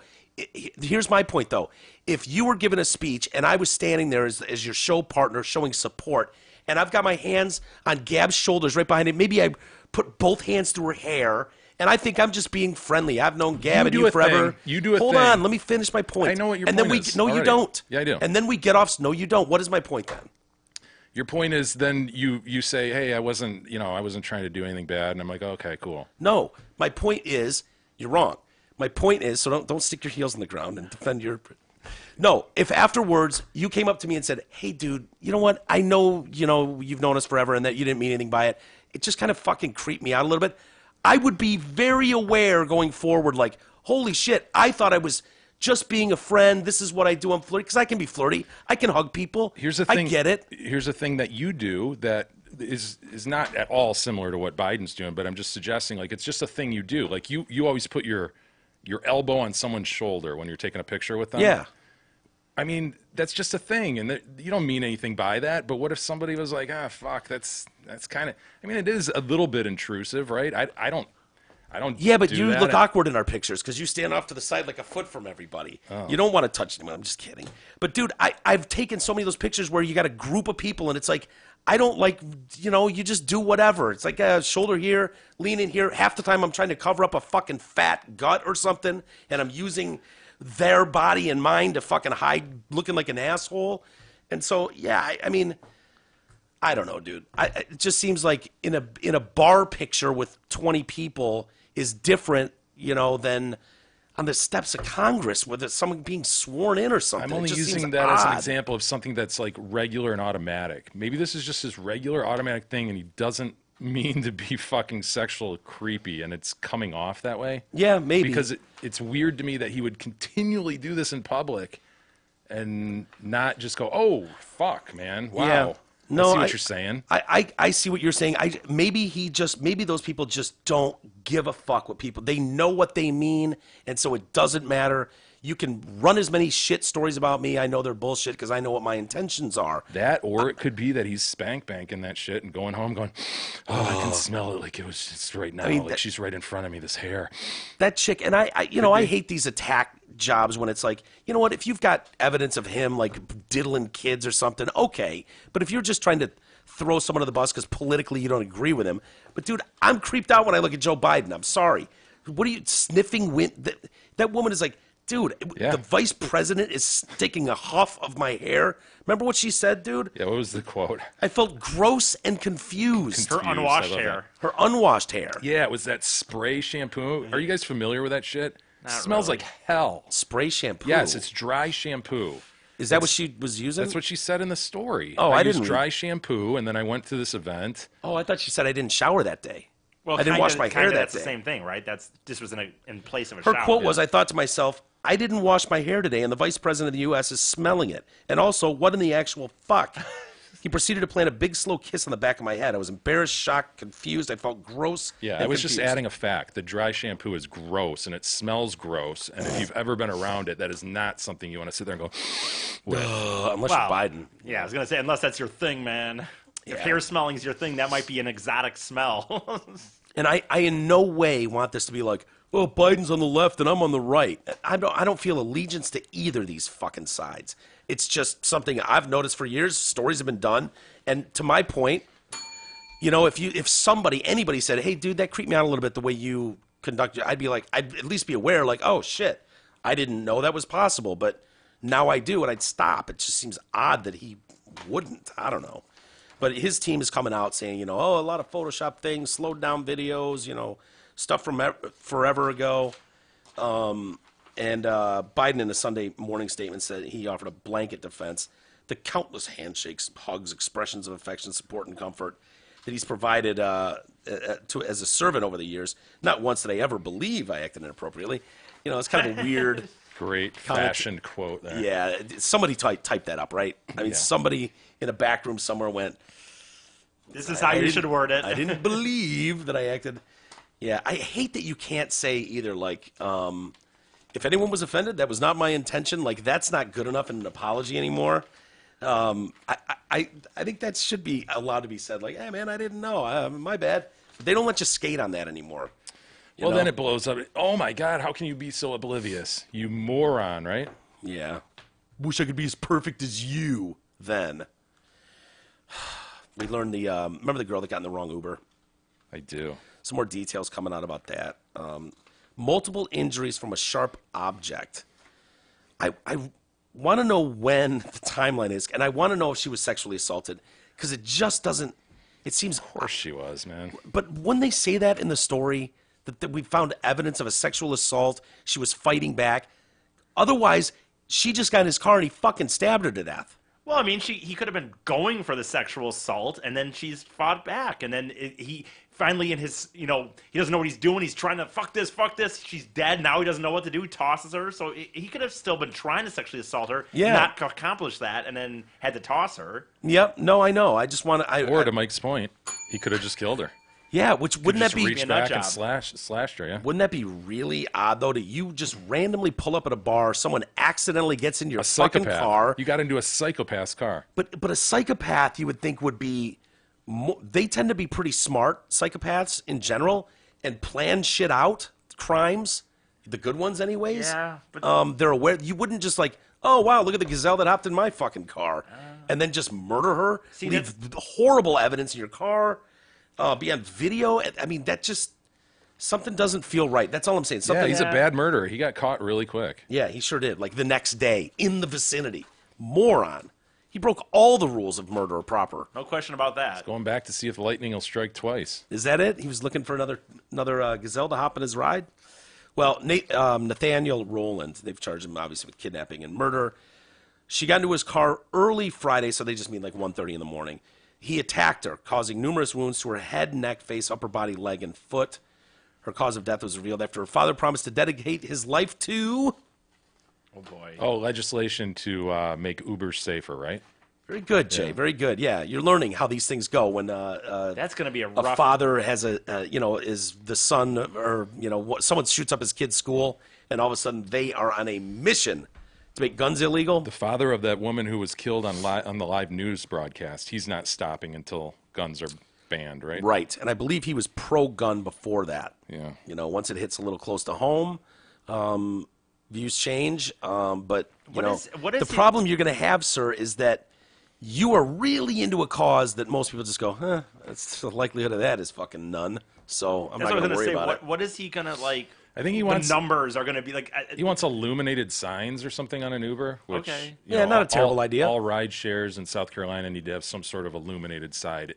Here's my point, though. If you were given a speech and I was standing there as your show partner showing support, and I've got my hands on Gab's shoulders right behind him, maybe I put both hands through her hair, and I think I'm just being friendly. I've known Gab and you forever. You do a thing. Hold on, let me finish my point. I know what your point is. No, you don't. Yeah, I do. And then we get off. No, you don't. What is my point then? Your point is then you say, hey, I wasn't trying to do anything bad, and I'm like, okay, cool. No, my point is you're wrong. My point is, so don't stick your heels in the ground and defend your. No, if afterwards you came up to me and said, hey, dude, you know what? I know, you've known us forever and that you didn't mean anything by it. It just kind of fucking creeped me out a little bit. I would be very aware going forward, like, holy shit, I thought I was just being a friend. This is what I do. I'm flirty because I can be flirty. I can hug people. Here's the thing. I get it. Here's the thing that you do that is not at all similar to what Biden's doing, but I'm just suggesting, like, it's just a thing you do. Like, you always put your elbow on someone's shoulder when you're taking a picture with them. Yeah. I mean, that's just a thing, and you don't mean anything by that. But what if somebody was like, fuck, that's kind of. I mean, it is a little bit intrusive, right? I don't. Yeah, but you look awkward in our pictures because you stand off to the side like a foot from everybody. Oh. You don't want to touch them. I'm just kidding. But dude, I've taken so many of those pictures where you got a group of people, and it's like I don't like, you just do whatever. It's like a shoulder here, lean in here. Half the time I'm trying to cover up a fucking fat gut or something, and I'm using their body and mine to fucking hide looking like an asshole. And so, yeah, I mean, I don't know, dude. It just seems like in a bar picture with 20 people is different, than on the steps of Congress with someone being sworn in or something. I'm only using that as an example of something that's like regular and automatic. Maybe this is just his regular automatic thing, and he doesn't mean to be fucking sexual creepy, and it's coming off that way. Yeah, maybe. Because it's weird to me that he would continually do this in public and not just go, oh, fuck, man. Wow. Yeah. No, I see what you're saying. I see what you're saying. Maybe those people just don't give a fuck what people. They know what they mean, and so it doesn't matter. You can run as many shit stories about me. I know they're bullshit because I know what my intentions are. That, or it could be that he's spank banking that shit and going home going, oh, I can smell it like it's right now. Like she's right in front of me, this hair. That chick, and I hate these attack jobs when it's like, you know what, if you've got evidence of him like diddling kids or something, okay. But if you're just trying to throw someone to the bus because politically you don't agree with him. But, dude, I'm creeped out when I look at Joe Biden. I'm sorry. What are you sniffing wind? That woman is like, dude, the vice president is taking a huff of my hair. Remember what she said, dude? Yeah, what was the quote? I felt gross and confused. Her unwashed hair. Her unwashed hair. Yeah, it was that spray shampoo. Are you guys familiar with that shit? Not smells really. like hell. Spray shampoo? Yes, it's dry shampoo. Is that what she was using? That's what she said in the story. Oh, I used didn't dry shampoo, and then I went to this event. Oh, I thought she said I didn't shower that day. Well, I didn't wash my hair that that's day. the same thing, right? This was in place of a Her shower. quote was, I thought to myself, I didn't wash my hair today, and the vice president of the U.S. is smelling it. And also, what in the actual fuck? He proceeded to plant a big, slow kiss on the back of my head. I was embarrassed, shocked, confused. I felt gross. Yeah, and I was just confused. adding a fact. The dry shampoo is gross, and it smells gross. And if you've ever been around it, that is not something you want to sit there and go, with. Unless you're Biden. Yeah, I was going to say, unless that's your thing, man. If hair smelling is your thing, that might be an exotic smell. And I in no way want this to be like, well, Biden's on the left and I'm on the right. I don't feel allegiance to either of these fucking sides. It's just something I've noticed for years. Stories have been done. And to my point, you know, if anybody said, hey, dude, that creeped me out a little bit the way you conduct, I'd be like, I'd at least be aware, like, oh, shit, I didn't know that was possible. But now I do, and I'd stop. It just seems odd that he wouldn't. I don't know. But his team is coming out saying, you know, oh, a lot of Photoshop things, slowed down videos, you know, stuff from forever ago. And Biden in a Sunday morning statement said he offered a blanket defense. The countless handshakes, hugs, expressions of affection, support, and comfort that he's provided as a servant over the years. Not once did I ever believe I acted inappropriately. You know, it's kind of a weird... Great fashioned quote there. Yeah, somebody typed that up, right? I mean, somebody in a back room somewhere went... This is how you should word it. I didn't believe that I acted. Yeah, I hate that you can't say either, like, if anyone was offended, that was not my intention. Like, that's not good enough in an apology anymore. I think that should be allowed to be said. Like, hey, man, I didn't know. My bad. But they don't let you skate on that anymore. Well, then it blows up. Oh, my God, how can you be so oblivious? You moron, right? Yeah. Wish I could be as perfect as you then. We learned remember the girl that got in the wrong Uber? I do. Some more details coming out about that. Multiple injuries from a sharp object. I want to know when the timeline is, and I want to know if she was sexually assaulted, because it just doesn't, it seems... Of course she was, man. But when they say that in the story, that we found evidence of a sexual assault, she was fighting back. Otherwise, she just got in his car and he fucking stabbed her to death. Well, I mean, he could have been going for the sexual assault, and then she's fought back, and then he finally in his, you know, he doesn't know what he's doing. He's trying to fuck this. She's dead. Now he doesn't know what to do. He tosses her. So he could have still been trying to sexually assault her, not accomplish that, and then had to toss her. Yep. No, I know. I just want to... Or to Mike's point, he could have just killed her. Yeah, which wouldn't that be... Reach back and slashed her, yeah. Wouldn't that be really odd, though, that you just randomly pull up at a bar, someone accidentally gets into your fucking car. You got into a psychopath's car. But a psychopath, you would think, would be... They tend to be pretty smart, psychopaths in general, and plan shit out, crimes, the good ones anyways. Yeah. But... they're aware. You wouldn't just like, oh, wow, look at the gazelle that hopped in my fucking car, and then just murder her, leave horrible evidence in your car. Be on video. I mean, that just... Something doesn't feel right. That's all I'm saying. Yeah, he's a bad murderer. He got caught really quick. Yeah, he sure did. Like the next day, in the vicinity. Moron. He broke all the rules of murder proper. No question about that. He's going back to see if lightning will strike twice. Is that it? He was looking for another gazelle to hop in his ride? Well, Nathaniel Rowland, they've charged him, obviously, with kidnapping and murder. She got into his car early Friday, so they just mean like 1:30 in the morning. He attacked her, causing numerous wounds to her head, neck, face, upper body, leg, and foot. Her cause of death was revealed after her father promised to dedicate his life to... Oh, boy. Oh, legislation to make Ubers safer, right? Very good, Jay. Yeah. Very good. Yeah, you're learning how these things go when that's going to be a father has is the son, or someone shoots up his kid's school, and all of a sudden they are on a mission to make guns illegal. The father of that woman who was killed on the live news broadcast, he's not stopping until guns are banned, right? Right, and I believe he was pro-gun before that. Yeah. Once it hits a little close to home, views change. But the problem you're going to have, sir, is that you are really into a cause that most people just go, that's the likelihood of that is fucking none. So I'm not going to worry about it. What is he going to like? I think he wants the numbers are going to be like. He wants illuminated signs or something on an Uber. Which, okay. Not a terrible idea. All ride shares in South Carolina need to have some sort of illuminated sign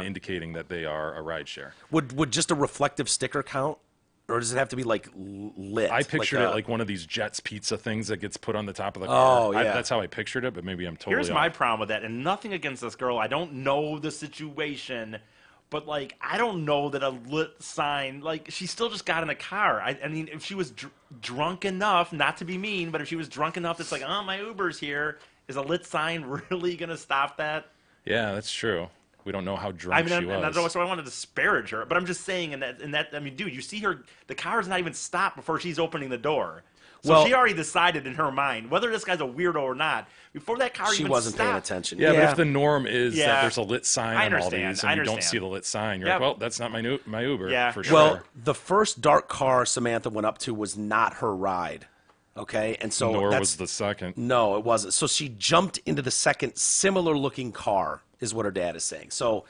indicating that they are a ride share. Would just a reflective sticker count? Or does it have to be like lit? I pictured it like one of these Jets pizza things that gets put on the top of the car. Oh, yeah. That's how I pictured it, but maybe I'm totally Here's off. my problem with that, and nothing against this girl. I don't know the situation, but like I don't know that a lit sign. Like she still just got in a car. I mean, if she was drunk enough, not to be mean, but if she was drunk enough, that's like, oh, my Uber's here. Is a lit sign really gonna stop that? Yeah, that's true. We don't know how drunk she was. So I want to disparage her, but I'm just saying in that I mean, dude, you see her, the car's not even stopped before she's opening the door. So she already decided in her mind whether this guy's a weirdo or not. Before that car even stopped. She wasn't paying attention. Yeah, but if the norm is that there's a lit sign on all these and you don't see the lit sign, you're like, well, that's not my Uber for sure. Well, the first dark car Samantha went up to was not her ride. Okay, and so nor was the second. No, it wasn't. So she jumped into the second similar-looking car, is what her dad is saying. So,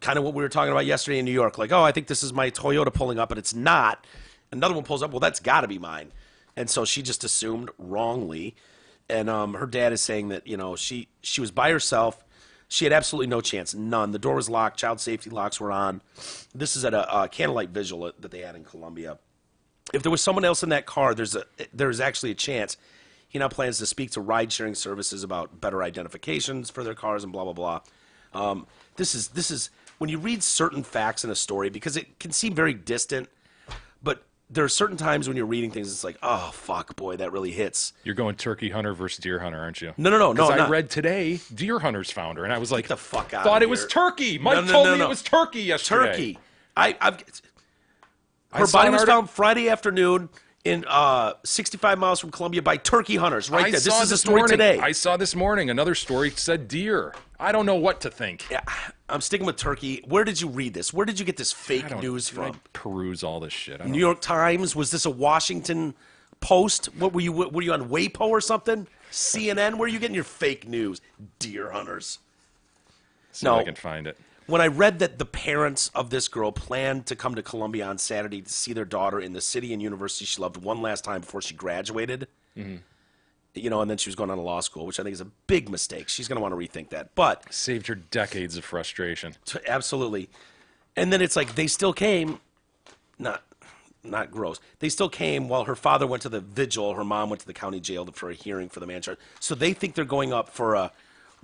kind of what we were talking about yesterday in New York, like, oh, I think this is my Toyota pulling up, but it's not. Another one pulls up. Well, that's got to be mine. And so she just assumed wrongly. And her dad is saying that she was by herself. She had absolutely no chance, none. The door was locked. Child safety locks were on. This is at a candlelight vigil that they had in Columbia. If there was someone else in that car, there's actually a chance. He now plans to speak to ride-sharing services about better identifications for their cars and blah, blah, blah. This is when you read certain facts in a story, because it can seem very distant, but there are certain times when you're reading things, it's like, oh, fuck, boy, that really hits. You're going turkey hunter versus deer hunter, aren't you? No. Because I read today Deer Hunter's founder, and I was like, get the fuck out thought of it was here. turkey. Mike told me it was turkey yesterday. Turkey. Her body was found Friday afternoon in 65 miles from Columbia by turkey hunters. Right there. This is a story today. I saw this morning. Another story said deer. I don't know what to think. Yeah, I'm sticking with turkey. Where did you read this? Where did you get this fake news from? I peruse all this shit. New York Times? Was this a Washington Post? What were you? Were you on WAPO or something? CNN? Where are you getting your fake news? Deer hunters. See if I can find it. When I read that the parents of this girl planned to come to Columbia on Saturday to see their daughter in the city and university she loved one last time before she graduated, and then she was going on to law school, which I think is a big mistake. She's going to want to rethink that. But saved her decades of frustration. Absolutely. And then it's like they still came, not gross. They still came while her father went to the vigil. Her mom went to the county jail for a hearing for the man charge. So they think they're going up for a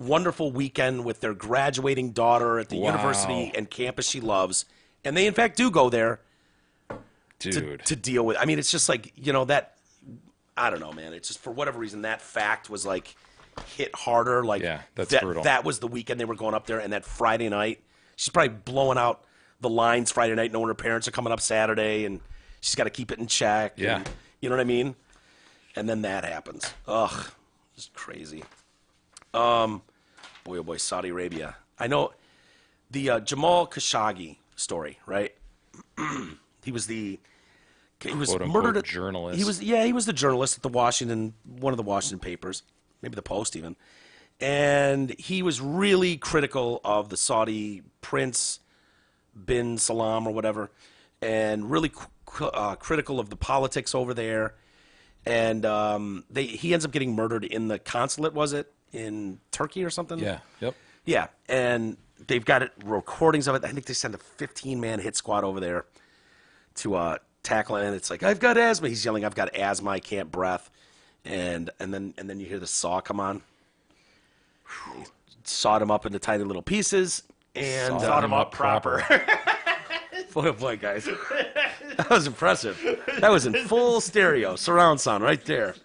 wonderful weekend with their graduating daughter at the university and campus she loves. And they, in fact, do go there to deal with. I mean, it's just like, that, I don't know, man. It's just for whatever reason, that fact was like hit harder. Like, that's brutal. That was the weekend they were going up there. And that Friday night, she's probably blowing out the lines Friday night knowing her parents are coming up Saturday and she's got to keep it in check. Yeah. And, you know what I mean? And then that happens. Ugh. It's crazy. Boy, oh boy, Saudi Arabia. I know the Jamal Khashoggi story, right? he was murdered journalist. He was the journalist at one of the Washington papers, maybe the Post even. And he was really critical of the Saudi prince bin Salam or whatever, and really critical of the politics over there. And he ends up getting murdered in the consulate, was it? In Turkey or something? Yeah. Yep. Yeah, and they've got recordings of it. I think they sent a 15-man hit squad over there to tackle it. And it's like, I've got asthma. He's yelling, I've got asthma. I can't breathe. And then you hear the saw come on. Sawed him up into tiny little pieces. And sawed him up proper. Boy, oh boy, guys. That was impressive. That was in full stereo. Surround sound right there.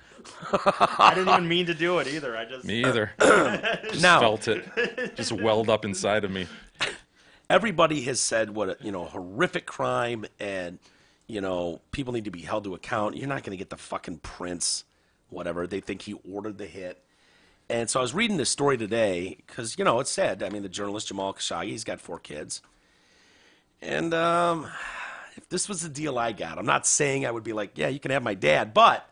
I didn't even mean to do it either. Me either. Just felt it. Just welled up inside of me. Everybody has said what a horrific crime, and people need to be held to account. You're not going to get the fucking prince, whatever. They think he ordered the hit. And so I was reading this story today because it's sad. I mean, the journalist Jamal Khashoggi, he's got 4 kids, and if this was the deal I got, I'm not saying I would be like, yeah, you can have my dad, but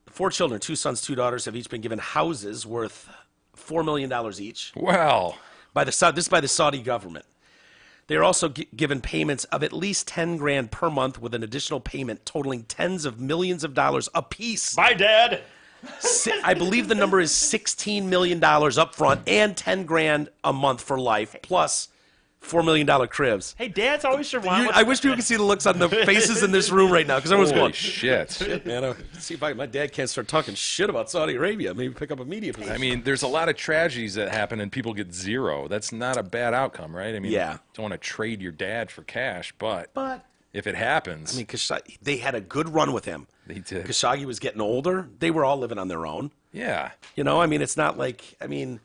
4 children, 2 sons, 2 daughters, have each been given houses worth $4 million each. Well, This is by the Saudi government. They're also given payments of at least $10,000 per month, with an additional payment totaling tens of millions of dollars apiece. Bye, Dad. I believe the number is $16 million up front and $10,000 a month for life, plus $4 million cribs. Hey, Dad's always survived. I wish people could see the looks on the faces in this room right now, because everyone's going, shit. man, see if my dad can't start talking shit about Saudi Arabia. Maybe pick up a media position. I mean, there's a lot of tragedies that happen and people get zero. That's not a bad outcome, right? I mean, yeah. Don't want to trade your dad for cash, but if it happens. I mean, they had a good run with him. They did. Khashoggi was getting older. They were all living on their own. Yeah. You know, I mean, it's not like, I mean,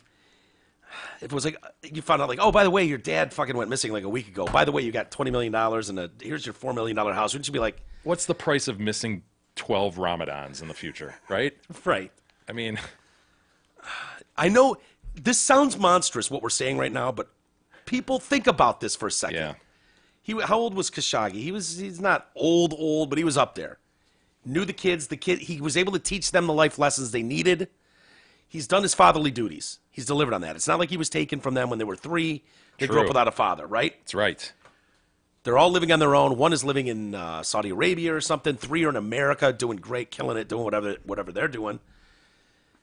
it was like, you found out like, oh, by the way, your dad fucking went missing like a week ago. By the way, you got $20 million and here's your $4 million house. Wouldn't you be like, what's the price of missing 12 Ramadans in the future, right? Right. I mean, I know this sounds monstrous what we're saying right now, but people think about this for a second. Yeah. How old was Khashoggi? He's not old, but he was up there. Knew the kids. He was able to teach them the life lessons they needed. He's done his fatherly duties. He's delivered on that. It's not like he was taken from them when they were 3. They grew up without a father, right? That's right. They're all living on their own. 1 is living in Saudi Arabia or something. 3 are in America, doing great, killing it, doing whatever they're doing.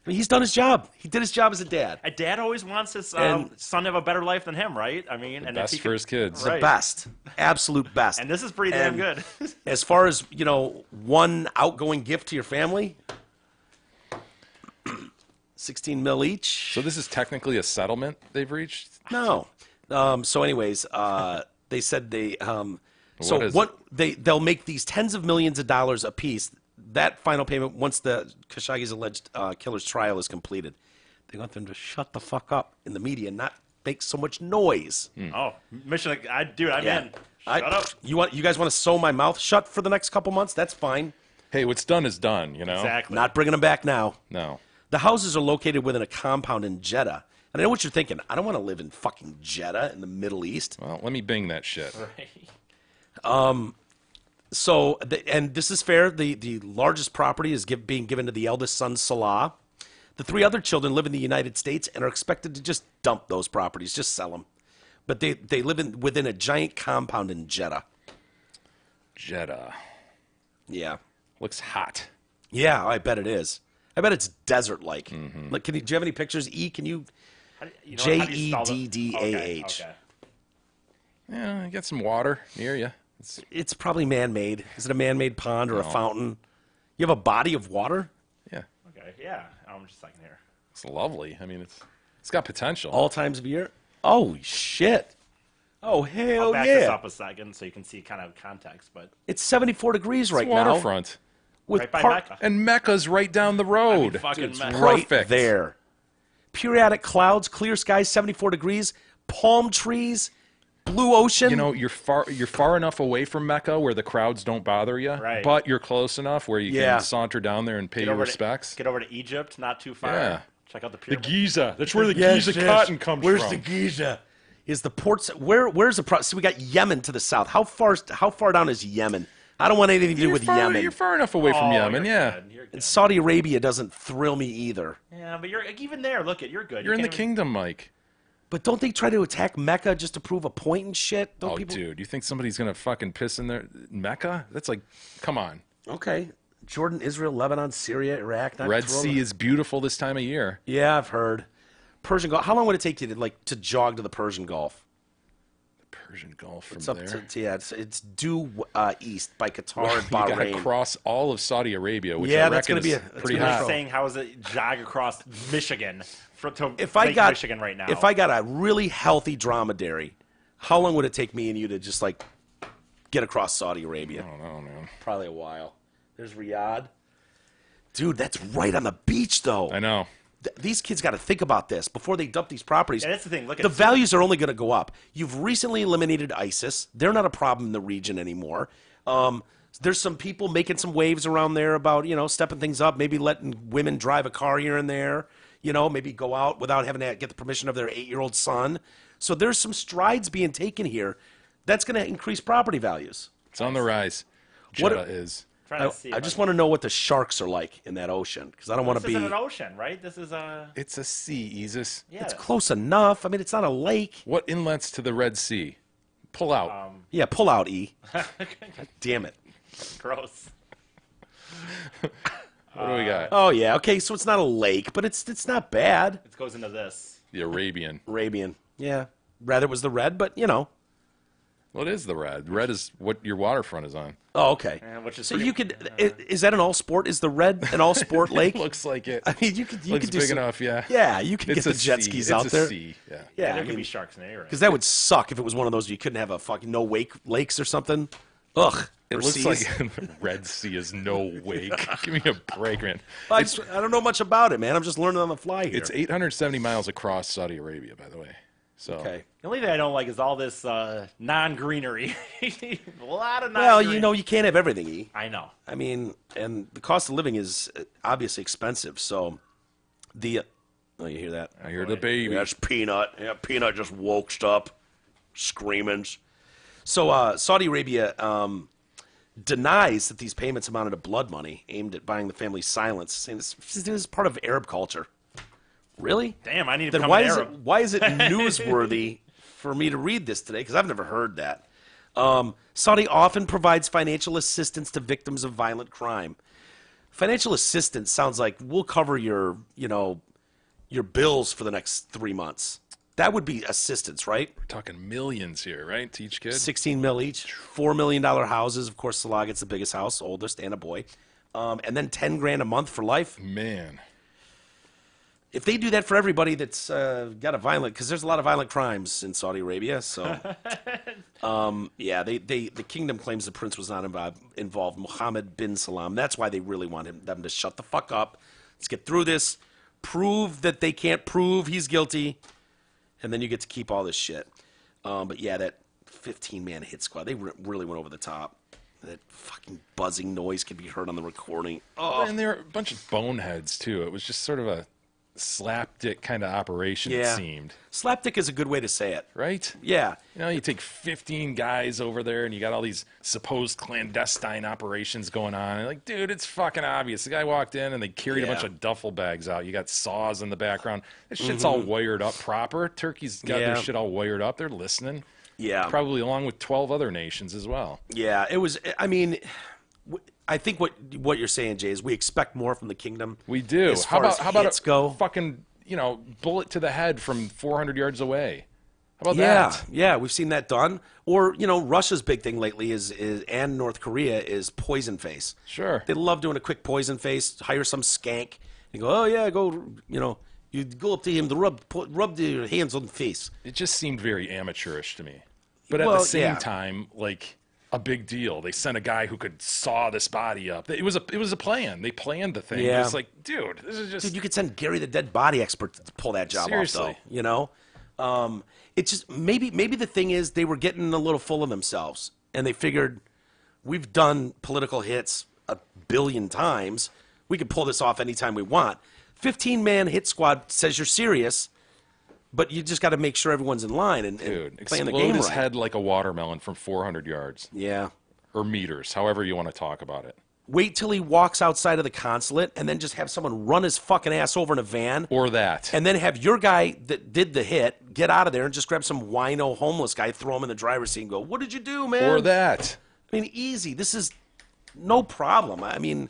I mean, he's done his job. He did his job as a dad. A dad always wants his son to have a better life than him, right? I mean, and best for his kids. The best. Absolute best. And this is pretty damn good. As far as, one outgoing gift to your family, 16 mil each. So this is technically a settlement they've reached? No. So anyways, they said they'll make these tens of millions of dollars apiece. That final payment, once the Khashoggi's alleged killer's trial is completed, they want them to shut the fuck up in the media and not make so much noise. Oh, mission! I'm in. Shut up. You guys want to sew my mouth shut for the next couple months? That's fine. Hey, what's done is done. You know. Exactly. Not bringing them back now. No. The houses are located within a compound in Jeddah. And I know what you're thinking. I don't want to live in fucking Jeddah in the Middle East. Well, let me bing that shit. Right. And this is fair. The largest property is being given to the eldest son, Salah. The 3 other children live in the United States and are expected to just dump those properties, just sell them. But they live within a giant compound in Jeddah. Jeddah. Yeah. Looks hot. Yeah, I bet it is. I bet it's desert-like. Like, do you have any pictures? Can you? Jeddah. Okay. Yeah, you got some water near you. It's probably man-made. Is it a man-made pond or a fountain? You have a body of water? Yeah. Okay. Yeah. I'm just a second here. It's lovely. I mean, it's got potential. All times of year? Oh, shit. Oh, hell I'll back yeah. this up a second so you can see kind of context, but It's 74 degrees right now. Waterfront. With right by Mecca. And Mecca's right down the road. fucking Mecca. right Perfect. there. Periodic clouds, clear skies, 74 degrees, palm trees, blue ocean. You know, you're far enough away from Mecca where the crowds don't bother you, Right. but you're close enough where you can saunter down there and pay your respects. Get over to Egypt, not too far. Yeah. Check out the The pyramid. Giza. That's where the Giza cotton comes Where's from. the Giza? Is the ports where's the so we got Yemen to the south. How far down is Yemen? I don't want anything to do with Yemen. You're far enough away from Yemen, you're yeah. good, you're good. And Saudi Arabia doesn't thrill me either. Yeah, but you're even there. Look you're good. You're in the can't kingdom, Mike. But don't they try to attack Mecca just to prove a point and shit? Don't people... Dude, you think somebody's gonna fucking piss in their Mecca? That's like, come on. Okay. Jordan, Israel, Lebanon, Syria, Iraq. Red Sea is beautiful this time of year. Yeah, I've heard. Persian Gulf. How long would it take you to jog to the Persian Gulf? Persian Gulf from It's up there. it's due east by Qatar and You gotta Bahrain. cross all of Saudi Arabia, which Yeah, I that's reckon gonna be is a- pretty that's gonna be hot. saying how is it jog across Michigan to If I Lake got Michigan right now? If I got a really healthy dromedary, how long would it take me and you to just like get across Saudi Arabia? I don't know, man. Probably a while. There's Riyadh. Dude, that's right on the beach though. I know. These kids got to think about this before they dump these properties. Yeah, that's the thing. Look at the values are only going to go up. You've recently eliminated ISIS. They're not a problem in the region anymore. There's some people making some waves around there about, stepping things up, maybe letting women drive a car here and there, maybe go out without having to get the permission of their 8-year-old son. So there's some strides being taken here. That's going to increase property values. It's on the rise. What- Jeddah is. trying to see. I just want to know what the sharks are like in that ocean because I don't want to be. This isn't an ocean, right? This is a. It's a sea, Isis. Yeah. It's close enough. I mean, it's not a lake. What inlets to the Red Sea? Pull out. Yeah, pull out, E. God damn it. Gross. What do we got? Oh yeah. Okay, so it's not a lake, but it's not bad. It goes into this. The Arabian. Arabian. Yeah. Rather it was the red, but you know. What is the red? Red is what your waterfront is on. Oh, okay. Which is so you could. Is that an all sport? Is the red an all sport lake? Looks like it. I mean, you could do big some, enough, yeah. Yeah, you could It's get the a jet sea. skis It's out a there. sea. Yeah. Yeah, there could be sharks in there, right? Because that would suck if it was one of those you couldn't have a fucking no wake lakes or something. Ugh. It Or looks seas. like the Red Sea is no wake. Give me a break, man. I don't know much about it, man. I'm just learning on the fly here. It's 870 miles across Saudi Arabia, by the way. So okay. The only thing I don't like is all this non-greenery. A lot of non-greenery. Well, you know, you can't have everything, E. I know. I mean, and the cost of living is obviously expensive. So the oh, you hear that? I hear the baby. That's Peanut. Yeah, Peanut just woked up, screaming. So Saudi Arabia denies that these payments amounted to blood money aimed at buying the family's silence, saying this is part of Arab culture. Really? Damn, I need to Then become why an is Arab. it why is it newsworthy for me to read this today? Because I've never heard that. Saudi often provides financial assistance to victims of violent crime. Financial assistance sounds like we'll cover your bills for the next 3 months. That would be assistance, right? We're talking millions here, right? To each kid? 16 mil each, $4 million houses. Of course, Salah gets the biggest house, oldest, and a boy. And then 10 grand a month for life. Man. If they do that for everybody that's got a violent, because there's a lot of violent crimes in Saudi Arabia, so yeah, the kingdom claims the prince was not involved. Mohammed bin Salam. That's why they really want them to shut the fuck up. Let's get through this. Prove that they can't prove he's guilty, and then you get to keep all this shit. But yeah, that 15-man hit squad, they really went over the top. That fucking buzzing noise can be heard on the recording. Oh, And there are a bunch of boneheads, too. It was just sort of a slapdick kind of operation, it seemed. Slapdick is a good way to say it. Right? Yeah. You know, you take 15 guys over there and you got all these supposed clandestine operations going on. And like, dude, it's fucking obvious. The guy walked in and they carried a bunch of duffel bags out. You got saws in the background. This shit's all wired up proper. Turkey's got their shit all wired up. They're listening. Yeah. Probably along with 12 other nations as well. Yeah, it was, I mean, I think what you're saying, Jay, is we expect more from the kingdom. We do. As How far as about hits a go? fucking, bullet to the head from 400 yards away? How about Yeah, that? yeah, we've seen that done. Or, Russia's big thing lately is and North Korea is poison face. Sure. They love doing a quick poison face, hire some skank, and go, oh, yeah, go, you go up to him to rub your hands on the face. It just seemed very amateurish to me. But at Well, the same yeah. time, like a big deal. They sent a guy who could saw this body up. It was a plan. They planned the thing. Yeah. It's like, dude, this is just Dude, you could send Gary the dead body expert to pull that job Seriously. off, though, It's just maybe the thing is they were getting a little full of themselves, and they figured we've done political hits 1 billion times. We could pull this off anytime we want. 15-man hit squad says you're serious, but you just got to make sure everyone's in line and dude, playing the explode game his right. head like a watermelon from 400 yards Yeah. or meters, however you want to talk about it. Wait till he walks outside of the consulate, and then just have someone run his fucking ass over in a van. Or that. And then have your guy that did the hit get out of there and just grab some wino homeless guy, throw him in the driver's seat and go, what did you do, man? Or that. I mean, easy. This is no problem. I mean,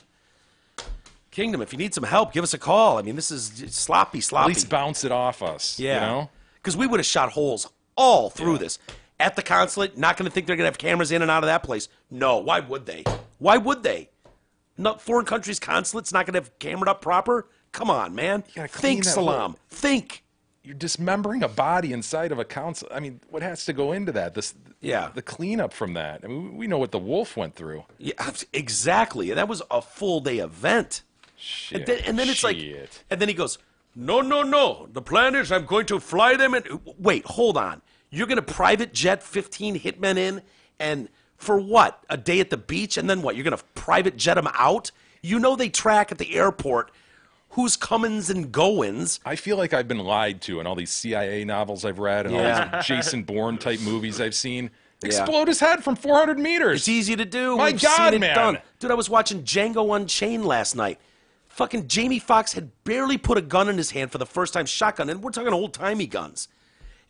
Kingdom, if you need some help, give us a call. I mean, this is sloppy. At least bounce it off us. Yeah. You know? Because we would have shot holes all through this. At the consulate, not going to think they're going to have cameras in and out of that place. No, why would they? Why would they? No, foreign countries' consulates not going to have camered up proper? Come on, man. gotta clean Think, that Salam. whole- Think. You're dismembering a body inside of a council. I mean, what has to go into that? The cleanup from that. I mean, we know what the wolf went through. Yeah, exactly. That was a full day event. Shit. And then it's like, Shit. and then he goes, no. The plan is I'm going to fly them in. Wait, hold on. You're going to private jet 15 hitmen in, and for what? A day at the beach, and then what? You're going to private jet them out? You know they track at the airport who's comings and goings. I feel like I've been lied to in all these CIA novels I've read and all these Jason Bourne type movies I've seen. Explode his head from 400 meters. It's easy to do. My We've God, seen it man. done. Dude, I was watching Django Unchained last night. Fucking Jamie Foxx had barely put a gun in his hand for the first time, shotgun, and we're talking old-timey guns.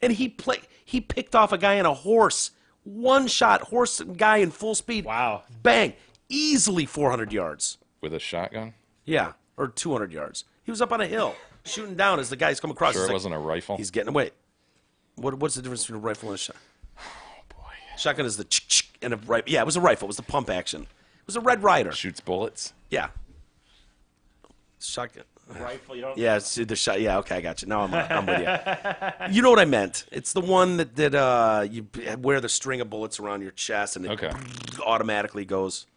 And he picked off a guy on a horse. One shot, horse guy in full speed. Wow. Bang. Easily 400 yards. With a shotgun? Yeah, or 200 yards. He was up on a hill, shooting down as the guys come across. Sure it wasn't a rifle? He's getting away. What's the difference between a rifle and a shotgun? Oh, boy. Shotgun is the and a rifle. Yeah, it was a rifle. It was the pump action. It was a Red Ryder. Shoots bullets? Yeah. Shotgun. Rifle, you don't... Yeah, it's the shot. Yeah, okay, I got you. Now I'm with you. You know what I meant. It's the one that you wear the string of bullets around your chest and it automatically goes.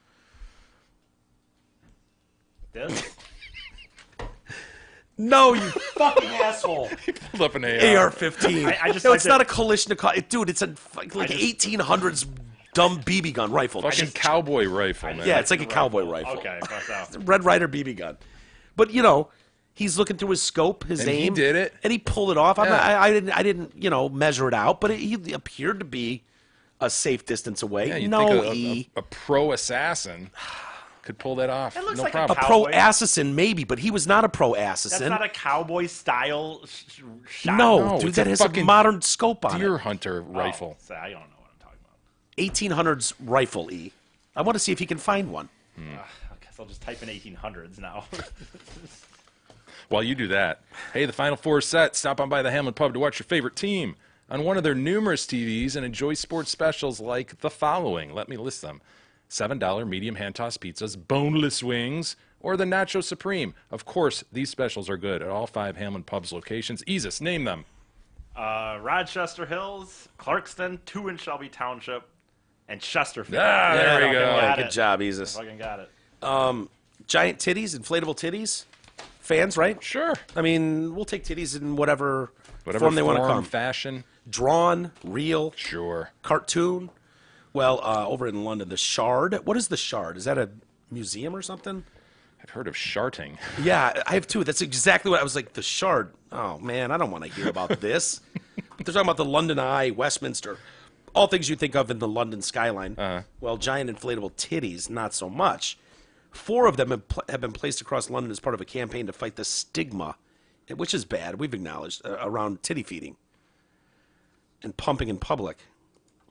This? No, you fucking asshole. He pulled up an AR. AR-15. I just no, like it's that- not a Kalashnikov. Dude, it's a like 1800s dumb BB gun rifle. Fucking cowboy rifle, man. Yeah, it's like a cowboy rifle. Okay, fuck that. Red Ryder BB gun. But, you know, he's looking through his scope, his And he aim. did it. And he pulled it off. Yeah. I didn't, you know, measure it out, but he appeared to be a safe distance away. Yeah, you'd no, think a pro assassin could pull that off. It looks no like a problem. a pro cowboy. assassin maybe, but he was not a pro That's assassin. not a cowboy style shot. No, No, dude, it's that a has a fucking modern scope on Deer it. hunter rifle. So I don't know what I'm talking about. 1800s rifle E. I want to see if he can find one. I guess I'll just type in 1800s now. While you do that, hey, the Final Four is set. Stop on by the Hamlin Pub to watch your favorite team on one of their numerous TVs and enjoy sports specials like the following. Let me list them. $7 medium hand-tossed pizzas, boneless wings, or the Nacho Supreme. Of course, these specials are good at all 5 Hamlin Pub's locations. Easus, name them. Rochester Hills, Clarkston, 2 in Shelby Township, and Chesterfield. Ah, there we go. Got Good it. job, Isis. Fucking got it. Giant titties, inflatable titties. Fans, right? Sure. I mean, we'll take titties in whatever Whatever form they want to come. fashion. Drawn, real, Sure. cartoon. Well, over in London, the Shard. What is the Shard? Is that a museum or something? I've heard of sharting. Yeah, I have too. That's exactly what I was like. The Shard. Oh man, I don't want to hear about this. But they're talking about the London Eye, Westminster, all things you think of in the London skyline. Well, giant inflatable titties, not so much. 4 of them have been placed across London as part of a campaign to fight the stigma, which is bad. We've acknowledged around titty feeding and pumping in public.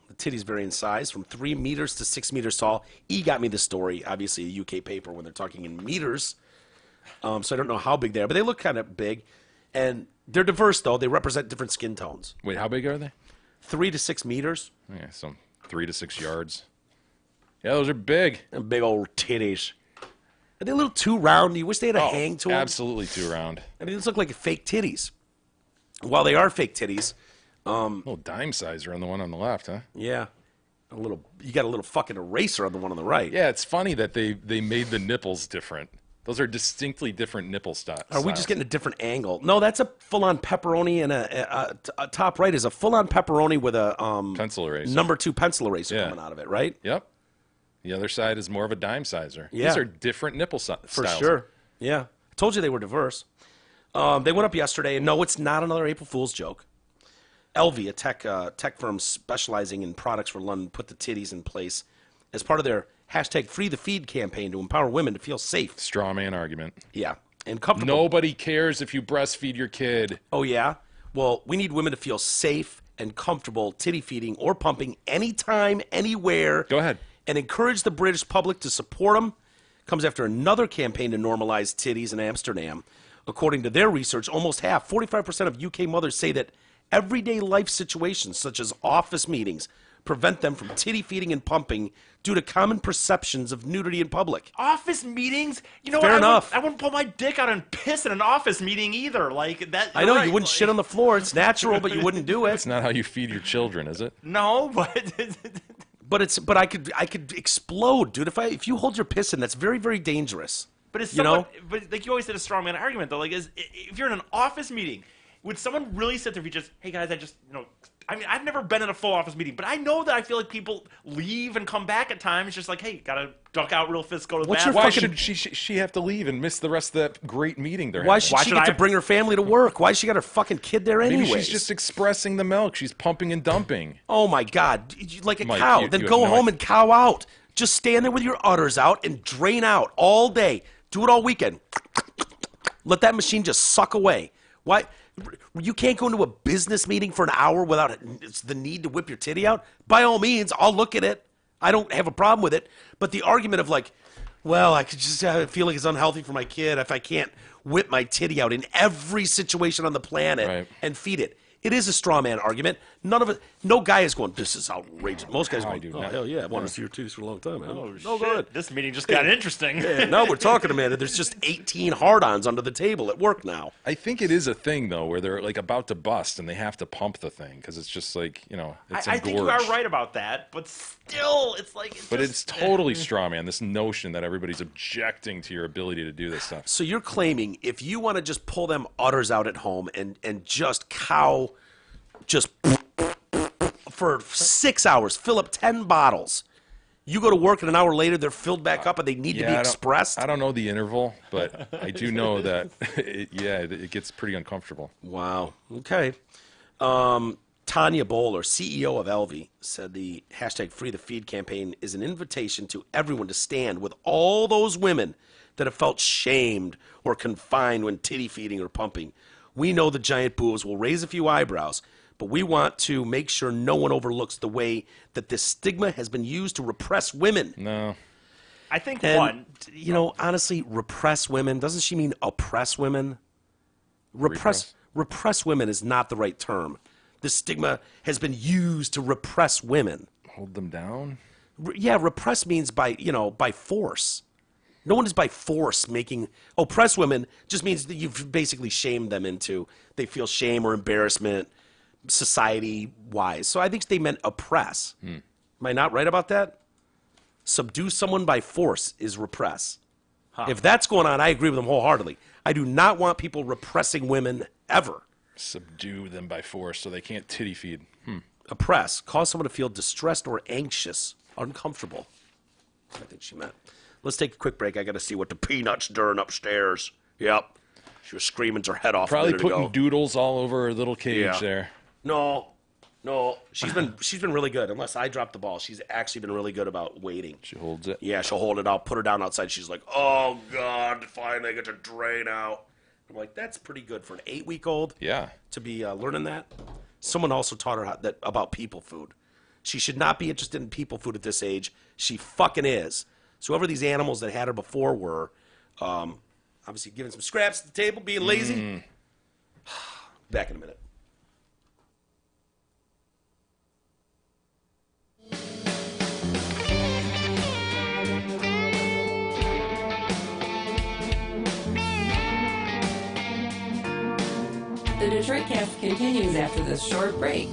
The titties vary in size from 3 meters to 6 meters tall. E got me the story, obviously a UK paper when they're talking in meters. So I don't know how big they are, but they look kind of big. And they're diverse, though. They represent different skin tones. Wait, how big are they? 3 to 6 meters. Yeah, so 3 to 6 yards. Yeah, those are big. And big old titties. Are they a little too round? Do you wish they had a hang to them? Absolutely too round. I mean, these look like fake titties. While they are fake titties, A little dime sizer on the one on the left, huh? yeah, you got a little fucking eraser on the one on the right. Yeah, it's funny that they made the nipples different. Those are distinctly different nipple styles. Are we just getting a different angle? No, that's a full-on pepperoni, and a top right is a full-on pepperoni with a Pencil eraser. number 2 pencil eraser Yeah. coming out of it, right? Yep. The other side is more of a dime sizer. Yeah. These are different nipple styles. For sure. Yeah. I told you they were diverse. They went up yesterday, and no, it's not another April Fool's joke. LV, a tech firm specializing in products for London, put the titties in place as part of their hashtag Free the Feed campaign to empower women to feel safe. Straw man argument. Yeah. And comfortable. Nobody cares if you breastfeed your kid. Oh, yeah? Well, we need women to feel safe and comfortable titty feeding or pumping anytime, anywhere. Go ahead. And encourage the British public to support them. Comes after another campaign to normalize titties in Amsterdam. According to their research, almost half, 45% of UK mothers say that everyday life situations, such as office meetings, prevent them from titty feeding and pumping due to common perceptions of nudity in public. Office meetings? You know Fair what? enough. I wouldn't pull my dick out and piss in an office meeting either. Like that. I know right, you wouldn't like, shit on the floor. It's natural, but you wouldn't do it. It's not how you feed your children, is it? No, but But I could explode, dude. If you hold your piss in, that's very, very dangerous. But it's you know? but like you always said, a strong man argument though. Like, if you're in an office meeting would someone really sit there if you just, hey guys, I mean, I've never been in a full office meeting, but I know that I feel like people leave and come back at times. It's just like, hey, gotta duck out real fast, go to the bathroom. Why should she have to leave and miss the rest of that great meeting they're Why having? should she get to bring her family to work? Why she got her fucking kid there anyway? Maybe she's just expressing the milk. She's pumping and dumping. Oh my God, like a Mike, cow. Then go home and cow out. Just stand there with your udders out and drain out all day. Do it all weekend. Let that machine just suck away. Why? You can't go into a business meeting for an hour without the need to whip your titty out? By all means, I'll look at it. I don't have a problem with it. But the argument of like, well, I could just feel like it's unhealthy for my kid if I can't whip my titty out in every situation on the planet and feed it. It is a straw man argument. None of it. No guy is going, this is outrageous. Most guys are going, oh, hell yeah, I've wanted to see your titties for a long time, man. Oh, shit. Good. This meeting just got interesting. Yeah, now we're talking, man. There's just 18 hard-ons under the table at work now. I think it is a thing, though, where they're like about to bust and they have to pump the thing because it's just like, you know, it's I think you are right about that, but still, it's like... It's totally straw man, this notion that everybody's objecting to your ability to do this stuff. So you're claiming if you want to just pull them udders out at home and just cow... just for 6 hours, fill up 10 bottles. You go to work and an hour later they're filled back up and they need to be expressed? I don't know the interval, but I do know that, it gets pretty uncomfortable. Wow. Okay. Tanya Bowler, CEO of Elvie, said the hashtag Free the Feed campaign is an invitation to everyone to stand with all those women that have felt shamed or confined when titty feeding or pumping. We know the giant boobs will raise a few eyebrows, but we want to make sure no one overlooks the way that this stigma has been used to repress women. No. I think honestly, repress women, doesn't she mean oppress women? Repress women is not the right term. This stigma has been used to repress women. Hold them down? Repress means by force. No one is by force making... Oppress women just means that you've basically shamed them into... They feel shame or embarrassment society-wise. So I think they meant oppress. Am I not right about that? Subdue someone by force is repress. If that's going on, I agree with them wholeheartedly. I do not want people repressing women ever. Subdue them by force so they can't titty feed. Oppress. Cause someone to feel distressed or anxious, uncomfortable. I think she meant. Let's take a quick break. I got to see what the peanut's doing upstairs. Yep. She was screaming her head off. Probably putting doodles all over her little cage there. No. She's been really good. Unless I dropped the ball, she's actually been really good about waiting. She holds it. Yeah, she'll hold it. I'll put her down outside. She's like, "Oh God, finally I get to drain out." I'm like, "That's pretty good for an 8-week-old." Yeah. To be learning that. Someone also taught her about people food. She should not be interested in people food at this age. She fucking is. So whoever these animals that had her before were, obviously giving some scraps at the table, being lazy. Back in a minute. The Detroit Cast continues after this short break.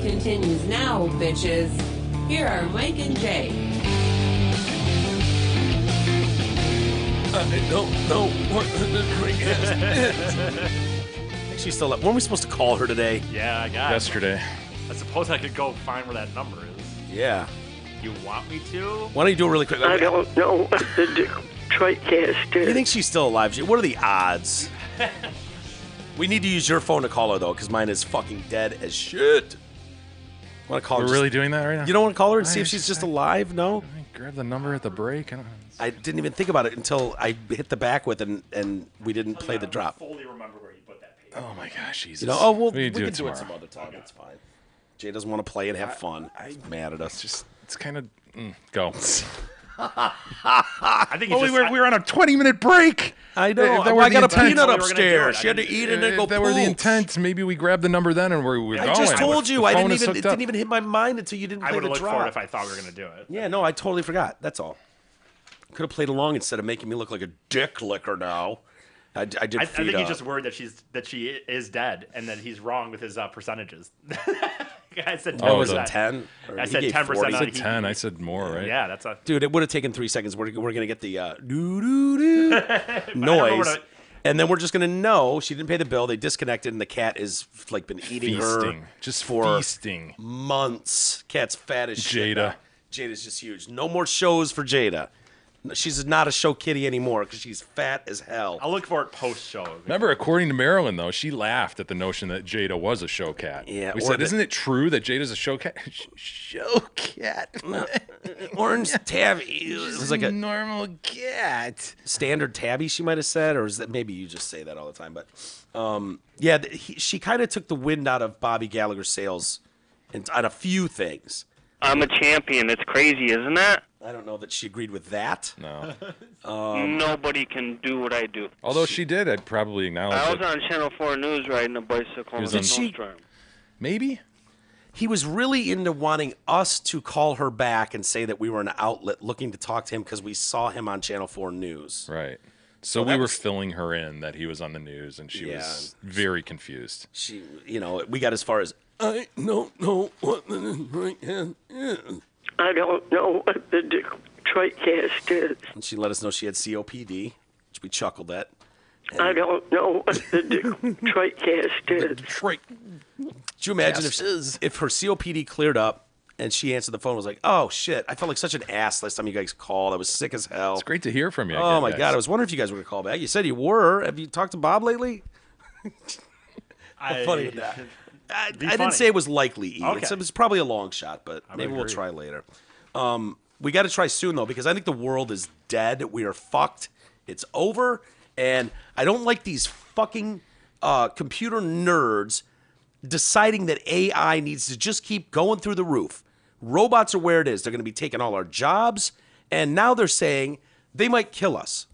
continues now, bitches. Here are Mike and Jay. I don't know what the Tradecast is. She's still up. Weren't we supposed to call her today? Yeah, I got it. Yesterday. I suppose I could go find where that number is. Yeah. You want me to? Why don't you do it really quick? I don't know what the Detroitcast is. You think she's still alive? What are the odds? We need to use your phone to call her, though, because mine is fucking dead as shit. Want to call her? We're really doing that right now? You don't want to call her and see if she's just alive? No? Grab the number at the break. I didn't even think about it until I hit the back with and we didn't play the drop. I fully remember where you put that page. Oh, my gosh, Jesus. You know, we can can do it some other time. It's fine. Jay doesn't want to play and have fun. He's mad at us. It's kind of... go. I think we were on a 20-minute break. I know. I got a peanut upstairs. She had to eat it and go If that were the intent, maybe we grabbed the number then and we're going. I just told you. It didn't even hit my mind until you didn't play the drop. I would have looked for it if I thought we were going to do it. Yeah, no, I totally forgot. That's all. Could have played along instead of making me look like a dick licker now. I think he's just worried that she is dead and that he's wrong with his percentages. I said 10%. Oh, was it 10? I said 10%. I said 10. I said more, right? Yeah, that's a... Dude, it would have taken 3 seconds. We're going to get the doo-doo-doo noise. And then we're just going to know she didn't pay the bill. They disconnected, and the cat is like been eating her just for feasting months. Cat's fat as shit. Jada. Jada's just huge. No more shows for Jada. She's not a show kitty anymore because she's fat as hell. I'll look for it post-show. Remember, according to Marilyn, though, she laughed at the notion that Jada was a show cat. Yeah, we said, isn't it true that Jada's a show cat? Show cat. Orange tabby. It was like a normal cat. Standard tabby, she might have said, or is that maybe you just say that all the time? But yeah, she kind of took the wind out of Bobby Gallagher's sails on a few things. I'm a champion. It's crazy, isn't it? I don't know that she agreed with that. No. Nobody can do what I do. Although she did, I'd probably acknowledge I was it. on Channel 4 News riding a bicycle in a snowstorm. Maybe? He was really into wanting us to call her back and say that we were an outlet looking to talk to him because we saw him on Channel 4 News. Right. So we were filling her in that he was on the news, and she was very confused. She, we got as far as, I don't know what the right hand is. I don't know what the Detroitcast is. And she let us know she had COPD, which we chuckled at. I don't know what the Detroitcast is. Detroit. Could you imagine if her COPD cleared up and she answered the phone and was like, oh, shit, I felt like such an ass last time you guys called. I was sick as hell. It's great to hear from you. Oh, my God. I was wondering if you guys were going to call back. You said you were. Have you talked to Bob lately? How funny with that? I didn't say it was likely, Ian. Okay. It's probably a long shot, but maybe we'll try later. We got to try soon, though, because I think the world is dead. We are fucked. It's over. And I don't like these fucking computer nerds deciding that AI needs to just keep going through the roof. Robots are where it is. They're going to be taking all our jobs. And now they're saying they might kill us.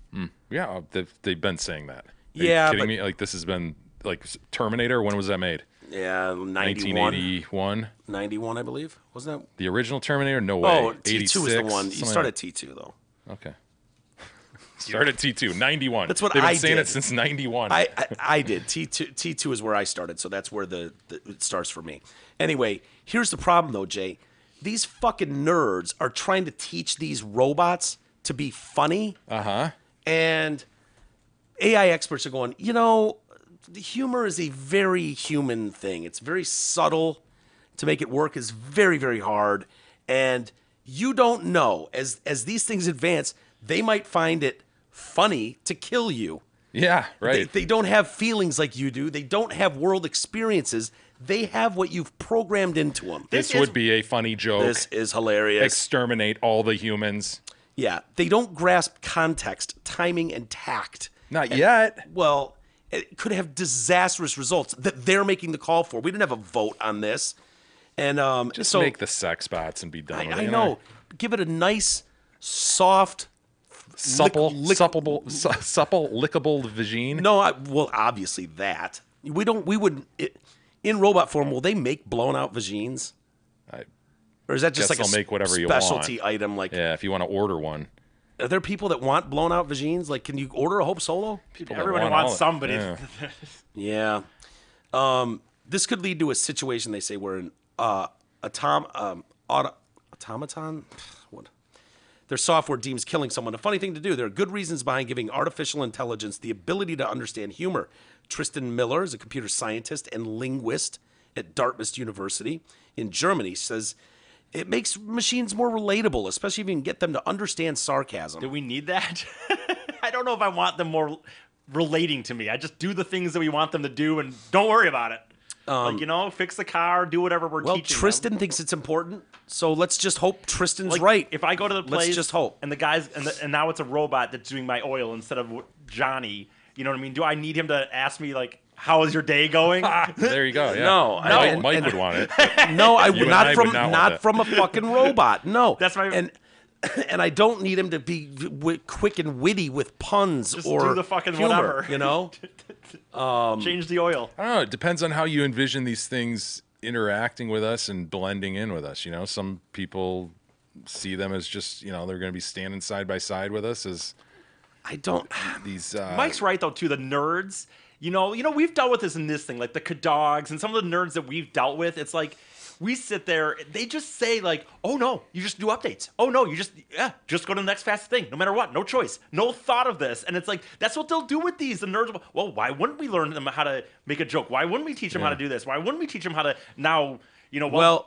Yeah, they've been saying that. Are yeah, you kidding me? Like, this has been, like, Terminator. When was that made? Yeah, 1981. 91, I believe. Wasn't that? The original Terminator? No way. Oh, T2 is the one. You started T2, though. Okay. Started T2, 91. That's what They've been I saying did. it since 91. I did. T2 is where I started, so that's where it starts for me. Anyway, here's the problem, though, Jay. These fucking nerds are trying to teach these robots to be funny. Uh-huh. And AI experts are going, the humor is a very human thing. It's very subtle. To make it work is very, very hard. And you don't know. As these things advance, they might find it funny to kill you. Yeah, right. They don't have feelings like you do. They don't have world experiences. They have what you've programmed into them. This would be a funny joke. This is hilarious. Exterminate all the humans. Yeah. They don't grasp context, timing, and tact. Not yet. Well, it could have disastrous results that they're making the call for. We didn't have a vote on this. And just make the sex bots and be done with it. I know. Give it a nice, soft, supple, lickable vagine. No, well, obviously that. In robot form, will they make blown out vagines? Or is that just like a make whatever you want. Specialty item? Like, yeah, if you want to order one. Are there people that want blown out vagines? Like, can you order a Hope Solo? Everybody wants somebody. Yeah. This could lead to a situation, they say, where automaton. What? Their software deems killing someone a funny thing to do. There are good reasons behind giving artificial intelligence the ability to understand humor. Tristan Miller is a computer scientist and linguist at Dartmouth University in Germany. Says it makes machines more relatable, especially if you can get them to understand sarcasm. Do we need that? I don't know if I want them more relating to me. I just do the things that we want them to do and don't worry about it. Fix the car, do whatever we're teaching Tristan them. thinks it's important, so let's just hope Tristan's Like, right. If I go to the place, let's just hope. And the guys, and now it's a robot that's doing my oil instead of Johnny. You know what I mean? Do I need him to ask me like, "How is your day going?" There you go. Yeah. No, Mike would want it. No, I would You and not I from would not want not that. from a fucking robot. No, That's my. And I don't need him to be quick and witty with puns Just or do the fucking humor, whatever. Change the oil. I don't know. It depends on how you envision these things interacting with us and blending in with us. Some people see them as just, they're going to be standing side by side with us as I don't. these. Mike's right though too. The nerds, we've dealt with this in this thing, like the Cadogs and some of the nerds that we've dealt with. It's like we sit there, they just say like, "Oh no, you just do updates. Oh no, you just go to the next fast thing, no matter what, no choice, no thought of this." And it's like that's what they'll do with these. The nerds, well, why wouldn't we learn them how to make a joke? Why wouldn't we teach them how to do this? Why wouldn't we teach them how to now?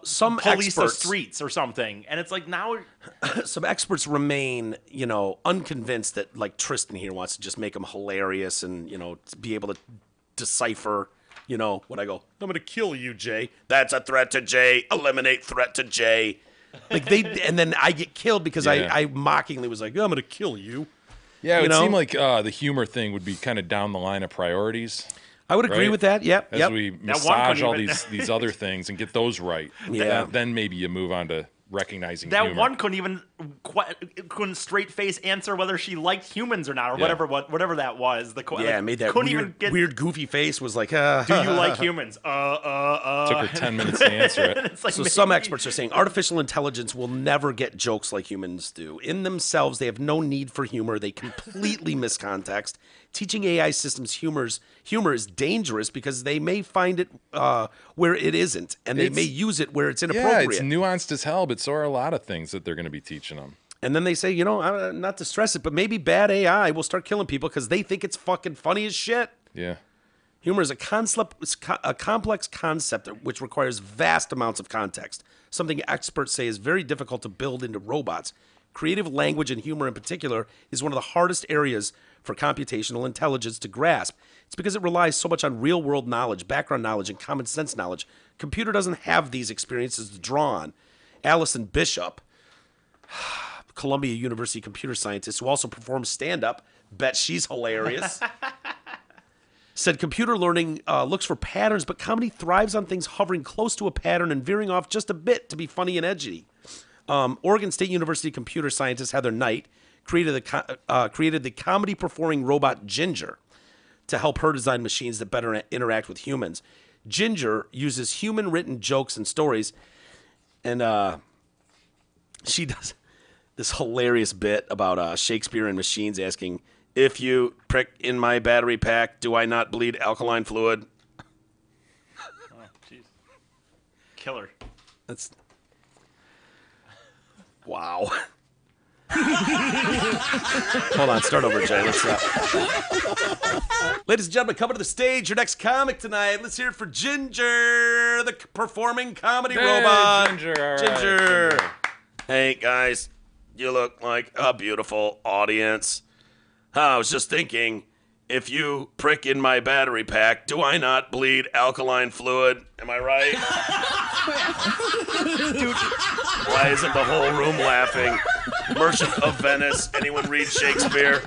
Some police experts, the streets or something. And it's like now some experts remain, unconvinced that like Tristan here wants to just make them hilarious and to be able to decipher. When I go, I'm going to kill you, Jay. That's a threat to Jay. Eliminate threat to Jay. And then I get killed because I mockingly was like, I'm going to kill you. Yeah, it would seem like the humor thing would be kind of down the line of priorities. I would agree with that. Yep. As we massage all these other things and get those right. Yeah. Then maybe you move on to recognizing that humor. one couldn't straight face answer whether she liked humans or not, or whatever that was. Made that weird goofy face. Was like, do you like humans? Took her 10 minutes to answer it. Like, some experts are saying artificial intelligence will never get jokes like humans do. In themselves, they have no need for humor. They completely miss context. Teaching AI systems humor is dangerous because they may find it where it isn't, and they may use it where it's inappropriate. Yeah, it's nuanced as hell, but so are a lot of things that they're going to be teaching them. And then they say, not to stress it, but maybe bad AI will start killing people because they think it's fucking funny as shit. Yeah. Humor is a complex concept which requires vast amounts of context, something experts say is very difficult to build into robots. Creative language and humor in particular is one of the hardest areas for computational intelligence to grasp. It's because it relies so much on real-world knowledge, background knowledge, and common sense knowledge. Computer doesn't have these experiences to draw on. Alison Bishop, Columbia University computer scientist who also performs stand-up, bet she's hilarious, said computer learning looks for patterns, but comedy thrives on things hovering close to a pattern and veering off just a bit to be funny and edgy. Oregon State University computer scientist Heather Knight created the comedy performing robot Ginger to help her design machines that better interact with humans. Ginger uses human written jokes and stories, and she does this hilarious bit about Shakespeare and machines asking, "If you prick in my battery pack, do I not bleed alkaline fluid?" Oh, jeez. Killer. That's wow. Hold on, start over, Jay. Let's Ladies and gentlemen, coming to the stage, your next comic tonight. Let's hear it for Ginger, the performing comedy robot. Ginger, all right, Ginger. Hey, guys, you look like a beautiful audience. I was just thinking, if you prick in my battery pack, do I not bleed alkaline fluid? Am I right? Dude, why isn't the whole room laughing? Merchant of Venice. Anyone read Shakespeare?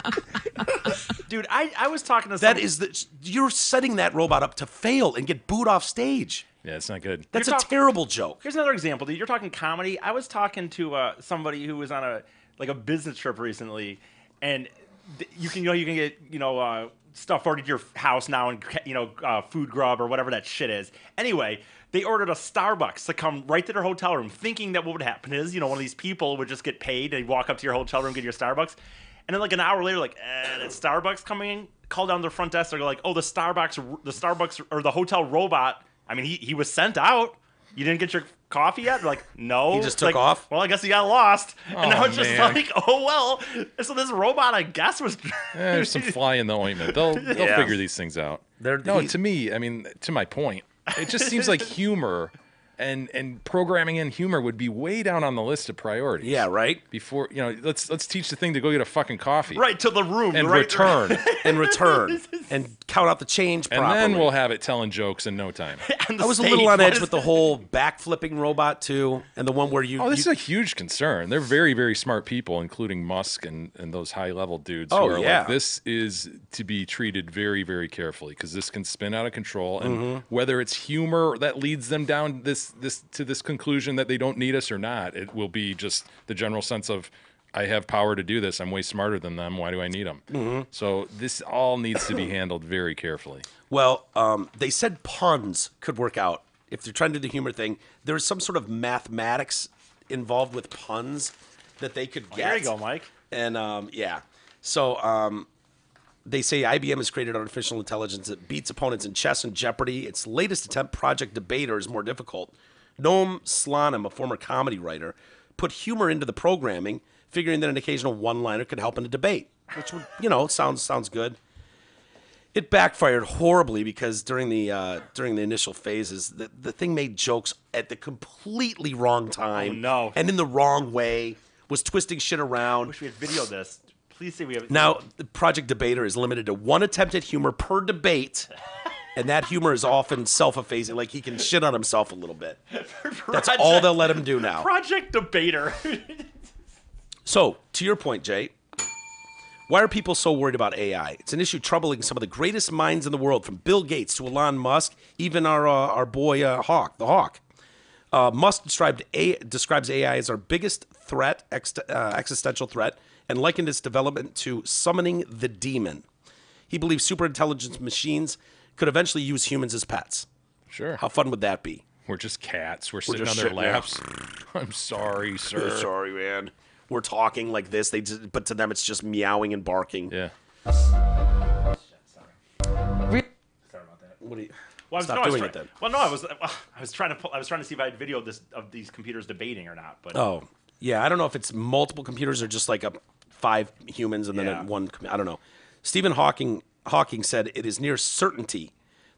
Dude, I was talking to you're setting that robot up to fail and get booed off stage. Yeah, it's not good. That's a terrible joke. Here's another example, dude. You're talking comedy. I was talking to somebody who was on a business trip recently, and you can get stuff ordered to your house now, and Food Grub or whatever that shit is. Anyway, they ordered a Starbucks to come right to their hotel room, thinking that what would happen is, one of these people would just get paid and walk up to your hotel room, get your Starbucks, and then like an hour later, like, it's Starbucks coming in. Call down to the front desk. They're like, oh, the Starbucks or the hotel robot. I mean, he was sent out. you didn't get your coffee yet? They're like, no. He just took off? Well, I guess he got lost. And now it's just man. like, oh, well. So this robot, I guess, was... There's some fly in the ointment. They'll figure these things out. To me, I mean, to my point, it just seems like humor and programming in humor would be way down on the list of priorities. Yeah, right? Before, let's teach the thing to go get a fucking coffee. Right, to the room. And right, return. And return. And count out the change properly. And then we'll have it telling jokes in no time. I was a little on edge with the whole back-flipping robot, too, and the one where you... Oh, this is a huge concern. They're very, very smart people, including Musk and those high-level dudes who are like, this is to be treated very, very carefully because this can spin out of control. And whether it's humor that leads them down to this conclusion that they don't need us or not, it will be just the general sense of, I have power to do this. I'm way smarter than them. Why do I need them? So this all needs to be handled very carefully. Well, they said puns could work out. If they're trying to do the humor thing, there's some sort of mathematics involved with puns that they could get. There you go, Mike. And, So they say IBM has created artificial intelligence that beats opponents in chess and Jeopardy. Its latest attempt, Project Debater, is more difficult. Noam Slanim, a former comedy writer, put humor into the programming, figuring that an occasional one-liner could help in a debate, which would, sounds good. It backfired horribly because during the initial phases, the thing made jokes at the completely wrong time. Oh, no. And in the wrong way, was twisting shit around. I wish we had video this. Please say we have. Now, the Project Debater is limited to one attempt at humor per debate. And that humor is often self-effacing, like he can shit on himself a little bit. That's all they'll let him do now. Project Debater. So, to your point, Jay, why are people so worried about AI? It's an issue troubling some of the greatest minds in the world, from Bill Gates to Elon Musk, even our boy Hawk, the Hawk. Musk describes AI as our biggest threat, existential threat, and likened its development to summoning the demon. He believes superintelligence machines could eventually use humans as pets. Sure. How fun would that be? We're just cats. We're sitting just on their sitting there. laps. I'm sorry, sir. Sorry, man. We're talking like this, but to them it's just meowing and barking. Yeah. Sorry about that. What do you? Well, Stop doing it then. Well, no, I was trying to see if I had video of these computers debating or not. But Oh, yeah. I don't know if it's multiple computers or just like 5 humans and then one. I don't know. Stephen Hawking said it is near certainty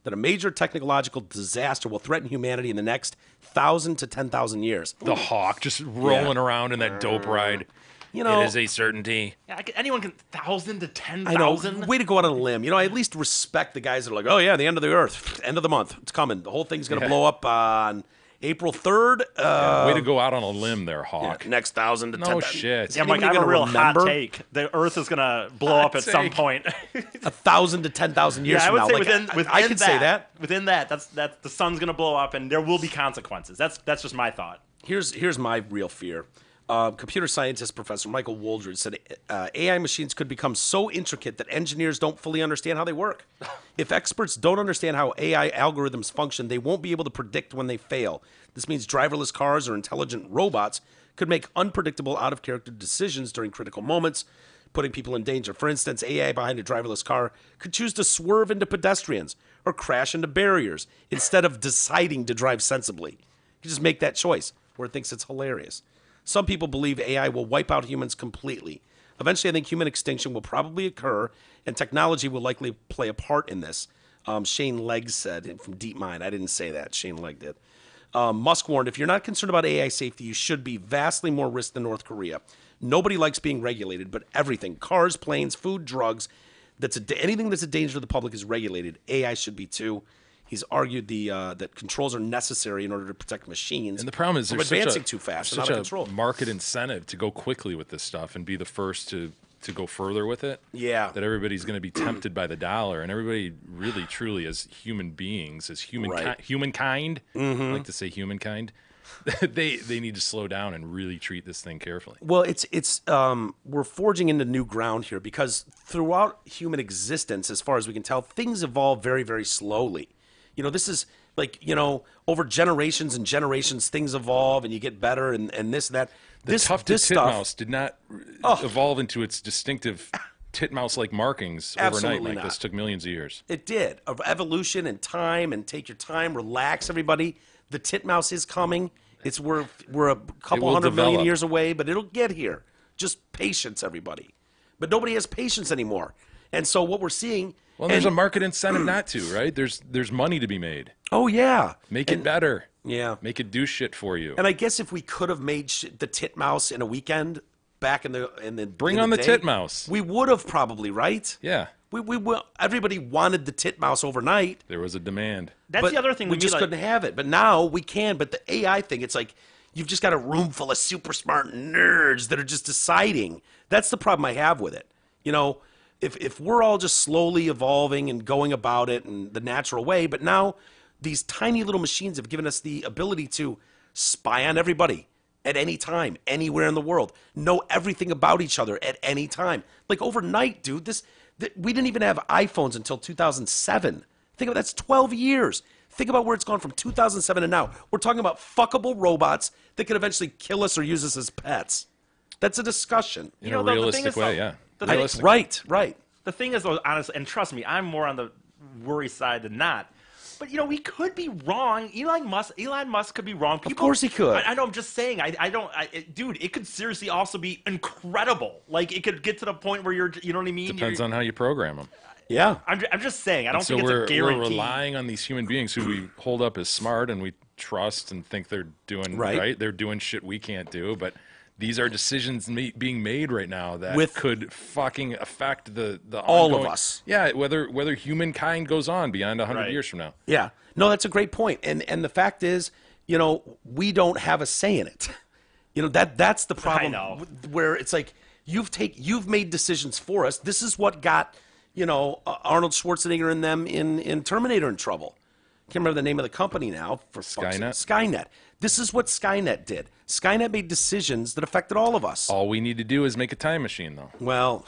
that a major technological disaster will threaten humanity in the next 1,000 to 10,000 years. The Hawk just rolling around in that dope ride. You know, it is a certainty. yeah, anyone can 1,000 to I know. 10,000. Way to go out on a limb. I at least respect the guys that are like, oh yeah, the end of the earth, end of the month, it's coming. The whole thing's gonna blow up on April 3rd. Way to go out on a limb there, Hawk. Next 1,000 to 10,000. No shit. Yeah, Mike, I have a real hot take. The Earth is gonna blow up at some point. 1,000 to 10,000 years Yeah, I from would now. say Like, within I could say that. Within that, that's the sun's gonna blow up, and there will be consequences. That's just my thought. Here's my real fear. Computer scientist Professor Michael Wooldridge said AI machines could become so intricate that engineers don't fully understand how they work. If experts don't understand how AI algorithms function, they won't be able to predict when they fail. This means driverless cars or intelligent robots could make unpredictable, out-of-character decisions during critical moments, putting people in danger. For instance, AI behind a driverless car could choose to swerve into pedestrians or crash into barriers instead of deciding to drive sensibly. You can just make that choice, or it thinks it's hilarious. Some people believe AI will wipe out humans completely. Eventually, I think human extinction will probably occur, and technology will likely play a part in this. Shane Legg said from DeepMind. I didn't say that. Shane Legg did. Musk warned, if you're not concerned about AI safety, you should be vastly more risk than North Korea. Nobody likes being regulated, but everything, cars, planes, food, drugs, anything that's a danger to the public is regulated. AI should be too. He's argued that controls are necessary in order to protect machines. And the problem is from there's advancing too fast and out of such control. a market incentive to go quickly with this stuff and be the first to go further with it. Yeah. That everybody's going to be tempted by the dollar, and everybody really, truly, as human beings, as humankind, I like to say humankind, they need to slow down and really treat this thing carefully. Well, it's we're forging into new ground here because throughout human existence, as far as we can tell, things evolve very, very slowly. This is like, over generations and generations, things evolve and you get better and this and that. The tufted titmouse did not evolve into its distinctive titmouse-like markings overnight, Mike. This took millions of years. It did. Of evolution and time, and take your time, relax, everybody. The titmouse is coming. We're a couple will 100 million develop. years away, but it'll get here. Just patience, everybody. But nobody has patience anymore. And so what we're seeing... Well, there's a market incentive not to, right? There's money to be made. Oh, yeah. Make it better. Yeah. Make it do shit for you. And I guess if we could have made the titmouse in a weekend back in the Bring in on the day, titmouse. we would have probably, right? Yeah. Everybody wanted the titmouse overnight. There was a demand. That's the other thing. We just couldn't have it. But now we can. But the AI thing, it's like you've just got a room full of super smart nerds that are just deciding. That's the problem I have with it. You know, if we're all just slowly evolving and going about it in the natural way, but now these tiny little machines have given us the ability to spy on everybody at any time, anywhere in the world, know everything about each other at any time. Like overnight, dude, we didn't even have iPhones until 2007. Think about that's 12 years. Think about where it's gone from 2007 and now. We're talking about fuckable robots that could eventually kill us or use us as pets. That's a discussion. In a realistic way, yeah. Right. The thing is, though, honestly, and trust me, I'm more on the worry side than not. But, you know, we could be wrong. Elon Musk could be wrong. Of course he could. I know, I'm just saying. Dude, it could seriously also be incredible. Like, it could get to the point where you know what I mean? Depends on how you program them. Yeah. I'm just saying. I don't think it's a guarantee. We're relying on these human beings who we hold up as smart and we trust and think they're doing right. They're doing shit we can't do, but these are decisions being made right now that could fucking affect the all ongoing, of us. Yeah, whether humankind goes on beyond 100 years from now. Yeah. No, that's a great point. And the fact is, you know, we don't have a say in it. You know, that's the problem. I know. Where it's like you've made decisions for us. This is what got, you know, Arnold Schwarzenegger and them in Terminator in trouble. Can't remember the name of the company now. For Skynet. This is what Skynet did. Skynet made decisions that affected all of us. All we need to do is make a time machine, though. Well,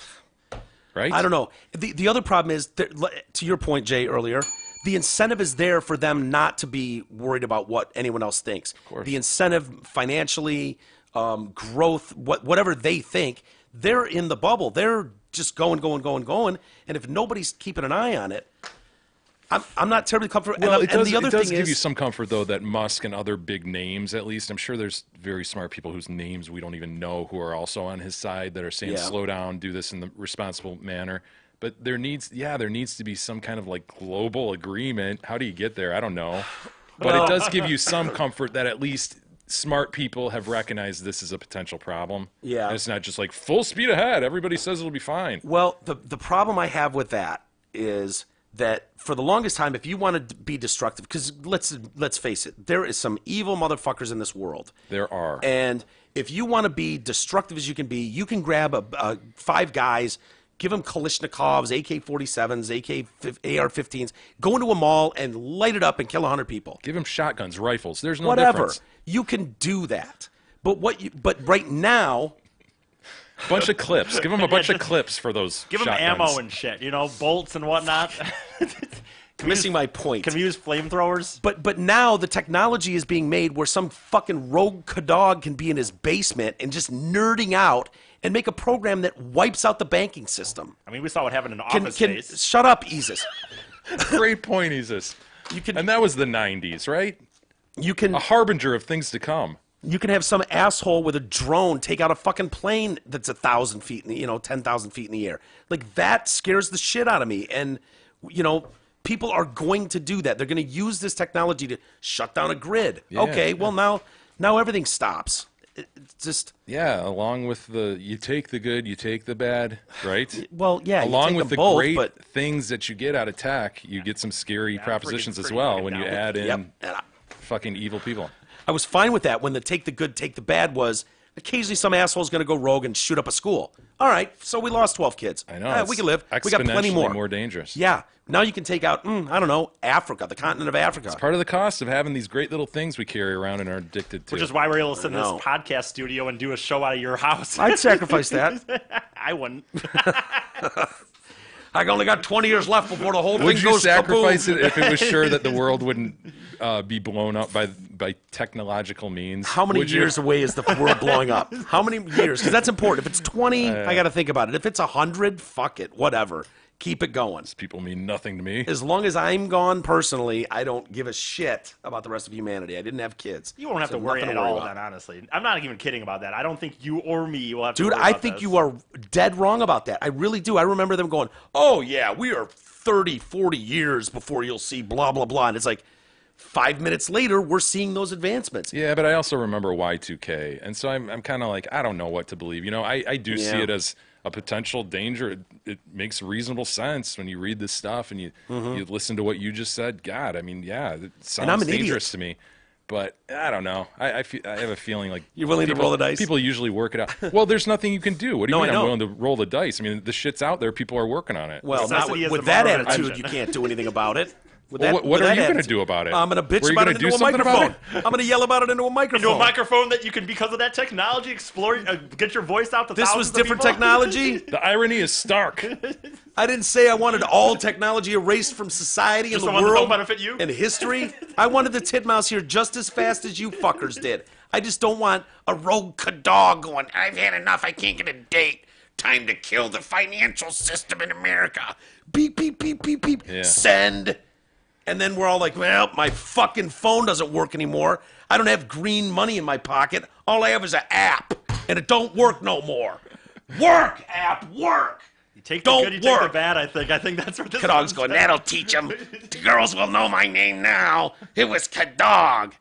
right? I don't know. The other problem is, to your point, Jay, earlier, the incentive is there for them not to be worried about what anyone else thinks. Of course. The incentive financially, growth, whatever they think, they're in the bubble. They're just going. And if nobody's keeping an eye on it, I'm not terribly comfortable. Well, and the other it does thing give you some comfort, though, that Musk and other big names, at least, I'm sure there's very smart people whose names we don't even know who are also on his side that are saying, slow down, do this in the responsible manner. But there needs to be some kind of like global agreement. How do you get there? I don't know. But it does give you some comfort that at least smart people have recognized this is a potential problem. Yeah. And it's not just like full speed ahead. Everybody says it'll be fine. Well, the problem I have with that is that for the longest time, if you want to be destructive, because let's face it, there is some evil motherfuckers in this world. There are. And if you want to be destructive as you can be, you can grab 5 guys, give them Kalashnikovs, AK-47s, AR-15s, go into a mall and light it up and kill 100 people. Give them shotguns, rifles. There's no Whatever. difference. You can do that. But right now... Bunch of clips. Give them a bunch of clips for those Give them shotguns. ammo and shit, you know, bolts and whatnot. Missing my point. Can we use flamethrowers? But now the technology is being made where some fucking rogue dog can be in his basement and just nerding out and make a program that wipes out the banking system. I mean, we saw what happened in Office Space. Shut up, Isis. Great point, Isis. And that was the 90s, right? You can a harbinger of things to come. You can have some asshole with a drone take out a fucking plane that's 1,000 feet, 10,000 feet in the air. Like, that scares the shit out of me. And, you know, people are going to do that. They're going to use this technology to shut down a grid. Yeah, okay, well, now everything stops. It's just... Yeah, along with you take the good, you take the bad, right? Well, yeah, along with the both, great things that you get out of tech, you get some scary propositions as well when you add in fucking evil people. I was fine with that when the take the good, take the bad was occasionally some asshole's going to go rogue and shoot up a school. All right, so we lost 12 kids. I know. We can live. We got plenty more. More dangerous. Yeah. Now you can take out, I don't know, Africa, the continent of Africa. It's part of the cost of having these great little things we carry around and are addicted to. Which is why we're able to sit in this podcast studio and do a show out of your house. I'd sacrifice that. I wouldn't. I only got 20 years left before the whole thing goes kaboom. Would you sacrifice it if it was sure that the world wouldn't be blown up by technological means? How many years away is the world blowing up? How many years? Because that's important. If it's 20, I got to think about it. If it's 100, fuck it, whatever. Keep it going. These people mean nothing to me. As long as I'm gone personally, I don't give a shit about the rest of humanity. I didn't have kids. You won't have to worry at all then, honestly. I'm not even kidding about that. I don't think you or me will have to worry about this. Dude, I think you are dead wrong about that. I really do. I remember them going, oh, yeah, we are 30, 40 years before you'll see blah, blah, blah. And it's like 5 minutes later, we're seeing those advancements. Yeah, but I also remember Y2K. And so I'm kind of like, I don't know what to believe. You know, I do see it as a potential danger. It makes reasonable sense when you read this stuff and you listen to what you just said. God, I mean, yeah, it sounds dangerous to me. But I don't know. I have a feeling like you're willing to roll the dice. People usually work it out. Well, there's nothing you can do. What do you mean? I'm willing to roll the dice. I mean, the shit's out there. People are working on it. Well, not with that attitude, you can't do anything about it. What are you going to do about it? I'm going to bitch about it into a microphone. I'm going to yell about it into a microphone. Into a microphone that you can, because of that technology, explore, get your voice out to thousands of people. This was different technology? The irony is stark. I didn't say I wanted all technology erased from society and the world don't benefit you? and history. I wanted the titmouse here just as fast as you fuckers did. I just don't want a rogue dog going, I've had enough, I can't get a date. Time to kill the financial system in America. Beep, beep, beep, beep, beep. Yeah. Send. And then we're all like, well, my fucking phone doesn't work anymore. I don't have green money in my pocket. All I have is an app, and it don't work no more. Work, app, work. You take the good, you take the bad, I think. I think that's what this Kadog's going, that'll teach them. The girls will know my name now. It was Kadog.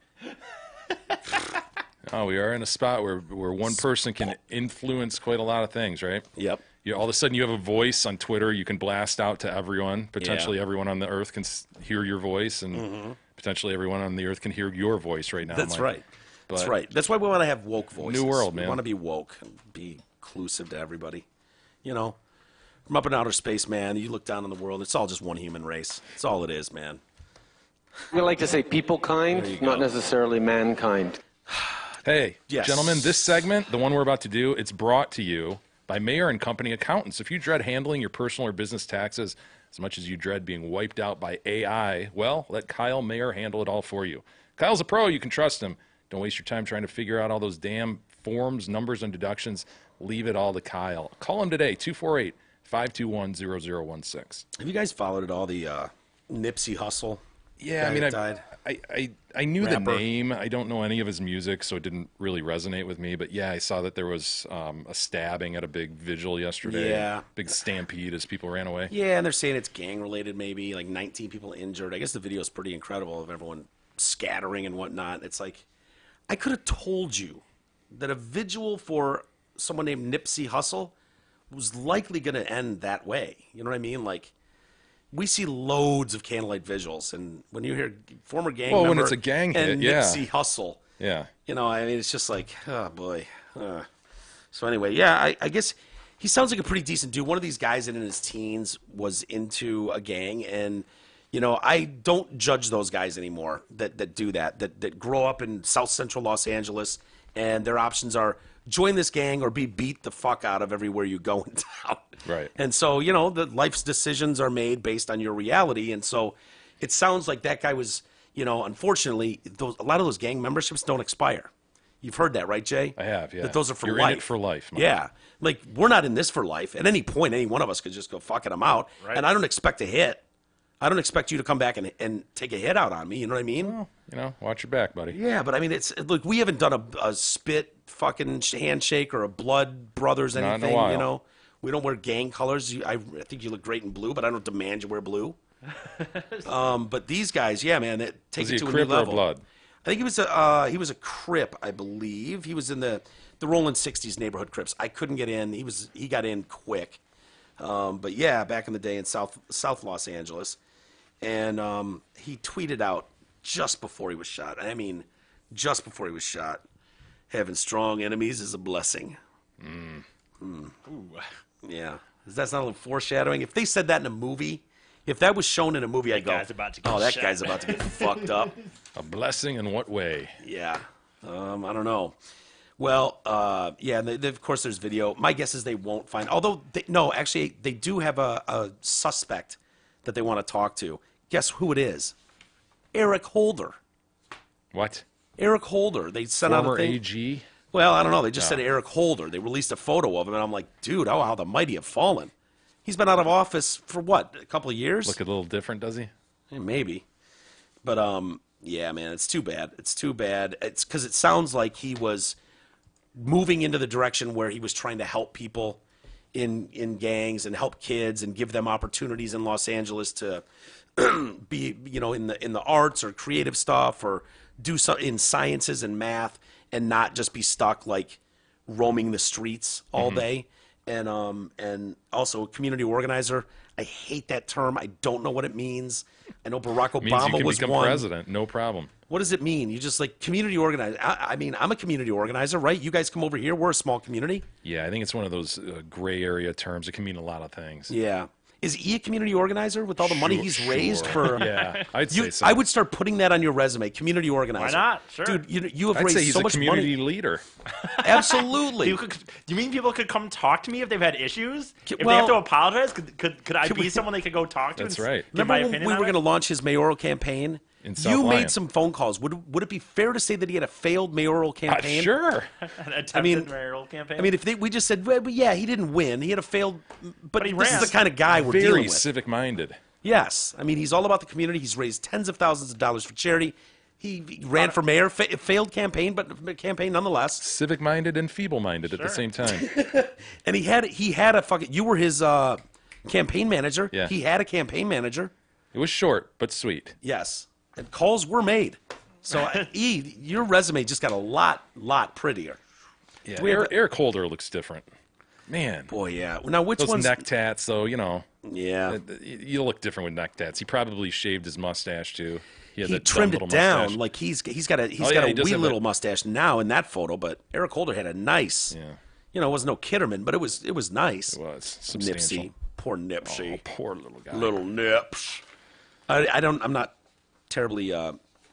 Oh, we are in a spot where one person can influence quite a lot of things, right? Yep. All of a sudden you have a voice on Twitter you can blast out to everyone. Potentially everyone on the earth can hear your voice, and potentially everyone on the earth can hear your voice right now. That's right. That's right. That's why we want to have woke voices. New world, man. We want to be woke and be inclusive to everybody. You know, from up in outer space, man, you look down on the world, it's all just one human race. That's all it is, man. We like to say people kind, not necessarily mankind. Hey, gentlemen, this segment, the one we're about to do, it's brought to you by Mayer and Company Accountants. If you dread handling your personal or business taxes as much as you dread being wiped out by AI, well, let Kyle Mayer handle it all for you. Kyle's a pro. You can trust him. Don't waste your time trying to figure out all those damn forms, numbers, and deductions. Leave it all to Kyle. Call him today, 248-521-0016. Have you guys followed at all the Nipsey Hussle? Yeah, I mean, I knew the name. I don't know any of his music, so it didn't really resonate with me. But yeah, I saw that there was a stabbing at a big vigil yesterday. Yeah. Big stampede as people ran away. Yeah, and they're saying it's gang-related maybe, like 19 people injured. I guess the video is pretty incredible of everyone scattering and whatnot. It's like, I could have told you that a vigil for someone named Nipsey Hussle was likely going to end that way. You know what I mean? Like, we see loads of candlelight visuals, and when you hear former gang member when it's a gang and hit, Nipsey Hussle, you know, I mean, it's just like, oh boy. So anyway, yeah, I guess he sounds like a pretty decent dude. One of these guys in his teens was into a gang, and you know, I don't judge those guys anymore that do that grow up in South Central Los Angeles, and their options are join this gang or be beat the fuck out of everywhere you go in town. Right. And so, you know, the life's decisions are made based on your reality. And so it sounds like that guy was, you know, unfortunately, a lot of those gang memberships don't expire. You've heard that, right, Jay? I have, yeah. That those are for You're life. in it for life. Mike. Yeah. Like, we're not in this for life. At any point, any one of us could just go, fuck it, I'm out. Right. And I don't expect a hit. I don't expect you to come back and take a hit out on me. You know what I mean? Well, you know, watch your back, buddy. Yeah, but I mean, look, we haven't done a spit fucking handshake or a blood brothers anything. Not in a while. You know, we don't wear gang colors. I think you look great in blue, but I don't demand you wear blue. But these guys, yeah, man, that take it to a new level. Or blood? I think he was a Crip, I believe. He was in the Rolling 60s neighborhood Crips. I couldn't get in. He got in quick. But yeah, back in the day in South Los Angeles. And he tweeted out just before he was shot. I mean, just before he was shot, having strong enemies is a blessing. Yeah. Does that sound like foreshadowing? If they said that in a movie, if that was shown in a movie, I'd go, guy's about to get that shot. guy's about to get fucked up. A blessing in what way? Yeah. I don't know. Well, yeah, and of course there's video. My guess is they won't find, although, actually, they do have a suspect that they want to talk to. Guess who it is? Eric Holder. What? Eric Holder. They sent out a thing. AG? Well, I don't know. They just said Eric Holder. They released a photo of him, and I'm like, dude, how the mighty have fallen. He's been out of office for what, a couple of years? Look a little different, does he? Maybe. But yeah, man, it's too bad. It's too bad. It's because it sounds like he was moving into the direction where he was trying to help people in gangs and help kids and give them opportunities in Los Angeles to be, you know, in the arts or creative stuff or do so in sciences and math and not just be stuck like roaming the streets all day. And also a community organizer. I hate that term. I don't know what it means. I know Barack Obama means you can was become one. president, no problem. What does it mean? You just like community organizer. I mean, I'm a community organizer, right? You guys come over here. We're a small community. Yeah, I think it's one of those gray area terms. It can mean a lot of things. Yeah. Is he a community organizer with all the money he's raised for? Yeah, I'd say so. I would start putting that on your resume, community organizer. Why not? Sure. Dude, you have I'd say raised he's so a much community money. leader. Absolutely. Do you mean people could come talk to me if they've had issues? If they well- have to apologize, could I be someone they could go talk to? That's and right. Give my Remember when opinion we on were it? going to launch his mayoral campaign? In South You Lyon. made some phone calls. Would it be fair to say that he had a failed mayoral campaign? Sure. An attempted mayoral campaign. I mean, if we just said, well, yeah, he didn't win. He had a failed, but he this ran. is the kind of guy we're dealing Very with. civic-minded. Yes. I mean, he's all about the community. He's raised tens of thousands of dollars for charity. He ran for mayor, failed campaign, but campaign nonetheless. Civic-minded and feeble-minded at the same time. And he had a fucking. You were his campaign manager. Yeah. He had a campaign manager. It was short, but sweet. Yes. And calls were made. So, your resume just got a lot prettier. Yeah, we have Eric Holder looks different. Man. Boy, yeah. Now, which Those one's neck tats, though, you know. Yeah. You look different with neck tats. He probably shaved his mustache, too. He He trimmed it down like he's got a he wee does have little that. mustache now in that photo, but Eric Holder had a nice, you know, it was no Kitterman, but it was nice. It was substantial. Nipsey, poor Nipsey, Oh, poor little guy. little Nips. I'm not terribly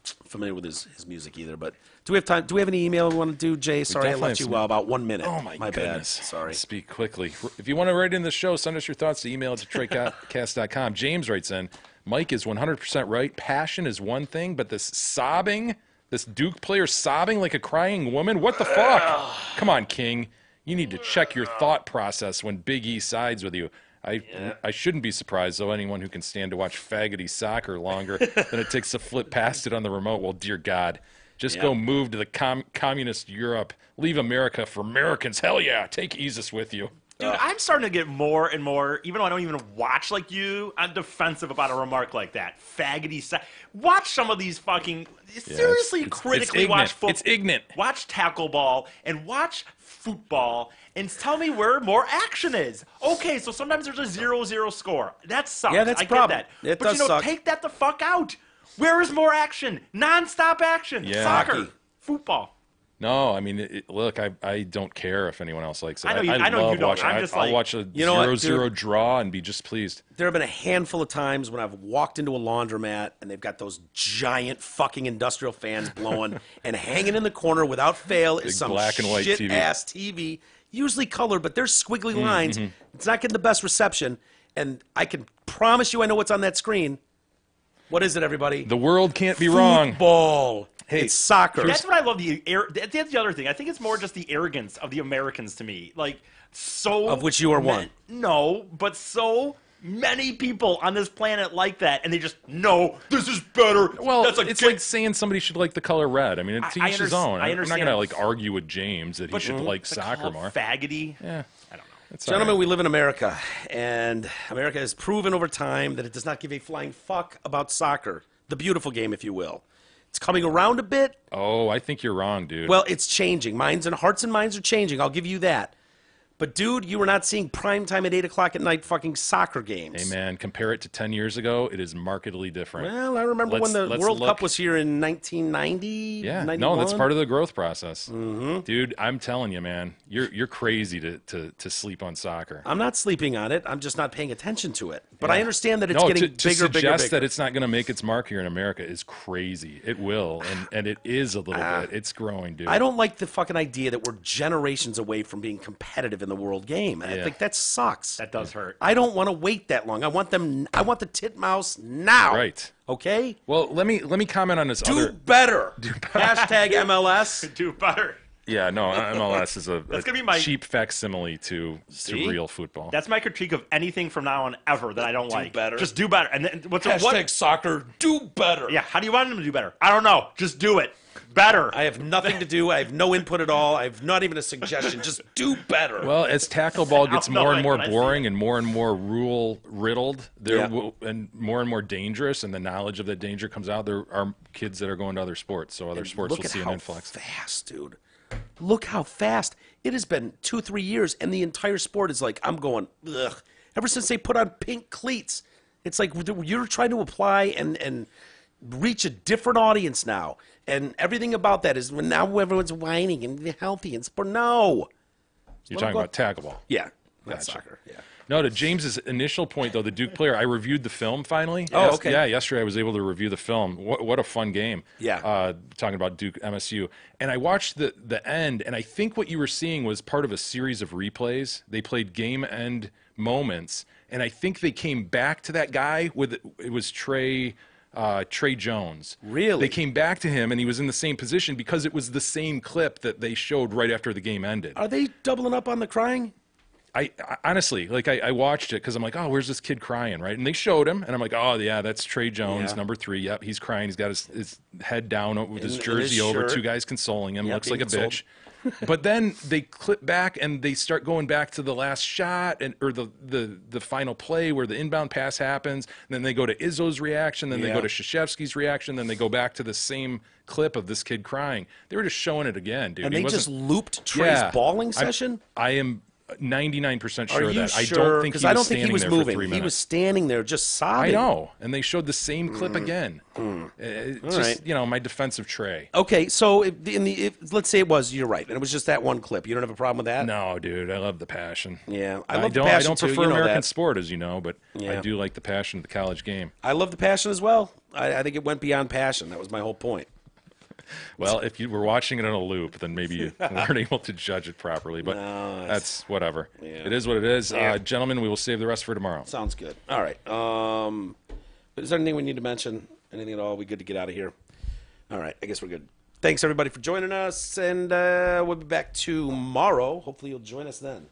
familiar with his music either, but do we have time? Do we have any email we want to do, Jay? Sorry, I definitely left have you some- about 1 minute. Oh, my goodness. bad. Sorry. Speak quickly. If you want to write in the show, send us your thoughts to email at DetroitCast.com. James writes in, Mike is 100% right. Passion is one thing, but this sobbing, this Duke player sobbing like a crying woman, what the fuck? Come on, King. You need to check your thought process when Big E sides with you. I shouldn't be surprised, though, anyone who can stand to watch faggoty soccer longer than it takes to flip past it on the remote. Well, dear God. Just go move to the communist Europe. Leave America for Americans. Hell yeah. Take Jesus with you. Dude, I'm starting to get more and more, even though I don't even watch like you, I'm defensive about a remark like that. Faggoty. Watch some of these fucking. Seriously, critically watch football. It's ignorant. Watch tackle ball and watch football and tell me where more action is. Okay, so sometimes there's a 0-0 score. That sucks. Yeah, that's I a problem. get that. It But does you know, suck. take that the fuck out. Where is more action? Non-stop action. Yeah. Soccer. Hockey. Football. No, I mean, look, I don't care if anyone else likes it. I know you love don't. watching. I'm just I'll like- watch a You know what, 0-0 dude? draw and be just pleased. There have been a handful of times when I've walked into a laundromat and they've got those giant fucking industrial fans blowing, and hanging in the corner without fail is Big some black and white TV. shit-ass TV, usually colored, but there's squiggly lines. It's not getting the best reception, and I can promise you I know what's on that screen. What is it, everybody? The world can't be wrong. Football. Hey, It's soccer. That's what I love. That's the other thing. I think it's more just the arrogance of the Americans to me. Like, so. Of which you are one. No, but so many people on this planet like that, and they just, no, this is better. Well, That's it's like saying somebody should like the color red. I mean, to I each his understand- own. I I'm not understand. going to like argue with James that he should like soccer called more. faggoty. Yeah. I don't know. It's all Gentlemen, right. we live in America, and America has proven over time that it does not give a flying fuck about soccer, the beautiful game, if you will. It's coming around a bit. Oh, I think you're wrong, dude. Well, it's changing. Hearts and minds are changing. I'll give you that. But, dude, you are not seeing prime time at 8 o'clock at night fucking soccer games. Hey, man, compare it to 10 years ago. It is markedly different. Well, I remember when the Let's World look. Cup was here in 1990, Yeah, 91. no, that's part of the growth process. Dude, I'm telling you, man, you're crazy to sleep on soccer. I'm not sleeping on it. I'm just not paying attention to it. But I understand that it's No, getting to bigger, bigger, suggest bigger. that it's not going to make its mark here in America is crazy. It will, and it is a little bit. It's growing, dude. I don't like the fucking idea that we're generations away from being competitive in the world game. I think that sucks. That does hurt. I don't want to wait that long. I want the titmouse now. Right. Okay? Well, let me comment on this Do other. better. Hashtag MLS. Do better. Yeah, no, MLS is That's gonna be my cheap facsimile to real football. That's my critique of anything from now on ever that I don't like. Better. Just do better. And then Hashtag soccer, do better. Yeah, how do you want them to do better? I don't know. Just do it. Better. I have nothing to do. I have no input at all. I have not even a suggestion. Just do better. Well, as tackle ball gets more and more boring and more rule riddled, and more dangerous, and the knowledge of that danger comes out, there are kids that are going to other sports. So other sports will see an influx. Fast, dude. Look how fast. It has been 2-3 years, and the entire sport is like, I'm going, ugh. Ever since they put on pink cleats, it's like you're trying to apply and reach a different audience now. And everything about that is when now everyone's whining and healthy and sport. No. You're talking about tackle ball. Yeah. That's soccer. Yeah. No, to James's initial point, though, the Duke player, I reviewed the film finally. Oh, okay. Yeah, yesterday I was able to review the film. What a fun game. Yeah. Talking about Duke MSU. And I watched the end, and I think what you were seeing was part of a series of replays. They played game-end moments, and I think they came back to that guy it was Trey Jones. Really? They came back to him, and he was in the same position because it was the same clip that they showed right after the game ended. Are they doubling up on the crying? I honestly, like, I watched it because I'm like, oh, where's this kid crying, right? And they showed him, and I'm like, oh, yeah, that's Trey Jones, number 3. Yep, he's crying. He's got his head down with his jersey over, 2 guys consoling him. Looks like a bitch. But then they clip back, and they start going back to the last shot or the final play where the inbound pass happens. And then they go to Izzo's reaction. Then they go to Krzyzewski's reaction. Then they go back to the same clip of this kid crying. They were just showing it again, dude. And they just looped Trey's bawling session? I am 99% sure of that. Sure? I don't think because I don't think he was moving. He was standing there just sobbing. I know, and they showed the same clip again. It's just my defensive Trey. Okay, so let's say you're right, and it was just that one clip. You don't have a problem with that? No, dude, I love the passion. Yeah, I love the passion. I don't too. prefer American sport, as you know, but I do like the passion of the college game. I love the passion as well. I think it went beyond passion. That was my whole point. Well, if you were watching it on a loop, then maybe you weren't able to judge it properly. But that's whatever. Yeah. It is what it is. Yeah. Gentlemen, we will save the rest for tomorrow. Sounds good. All right. Is there anything we need to mention? Anything at all? We good to get out of here? All right. I guess we're good. Thanks, everybody, for joining us. And we'll be back tomorrow. Hopefully you'll join us then.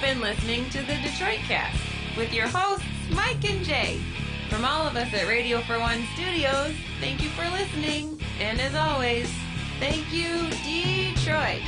Been listening to the Detroit Cast with your hosts Mike and Jay. From all of us at Radio for One Studios, thank you for listening, and as always, thank you, Detroit.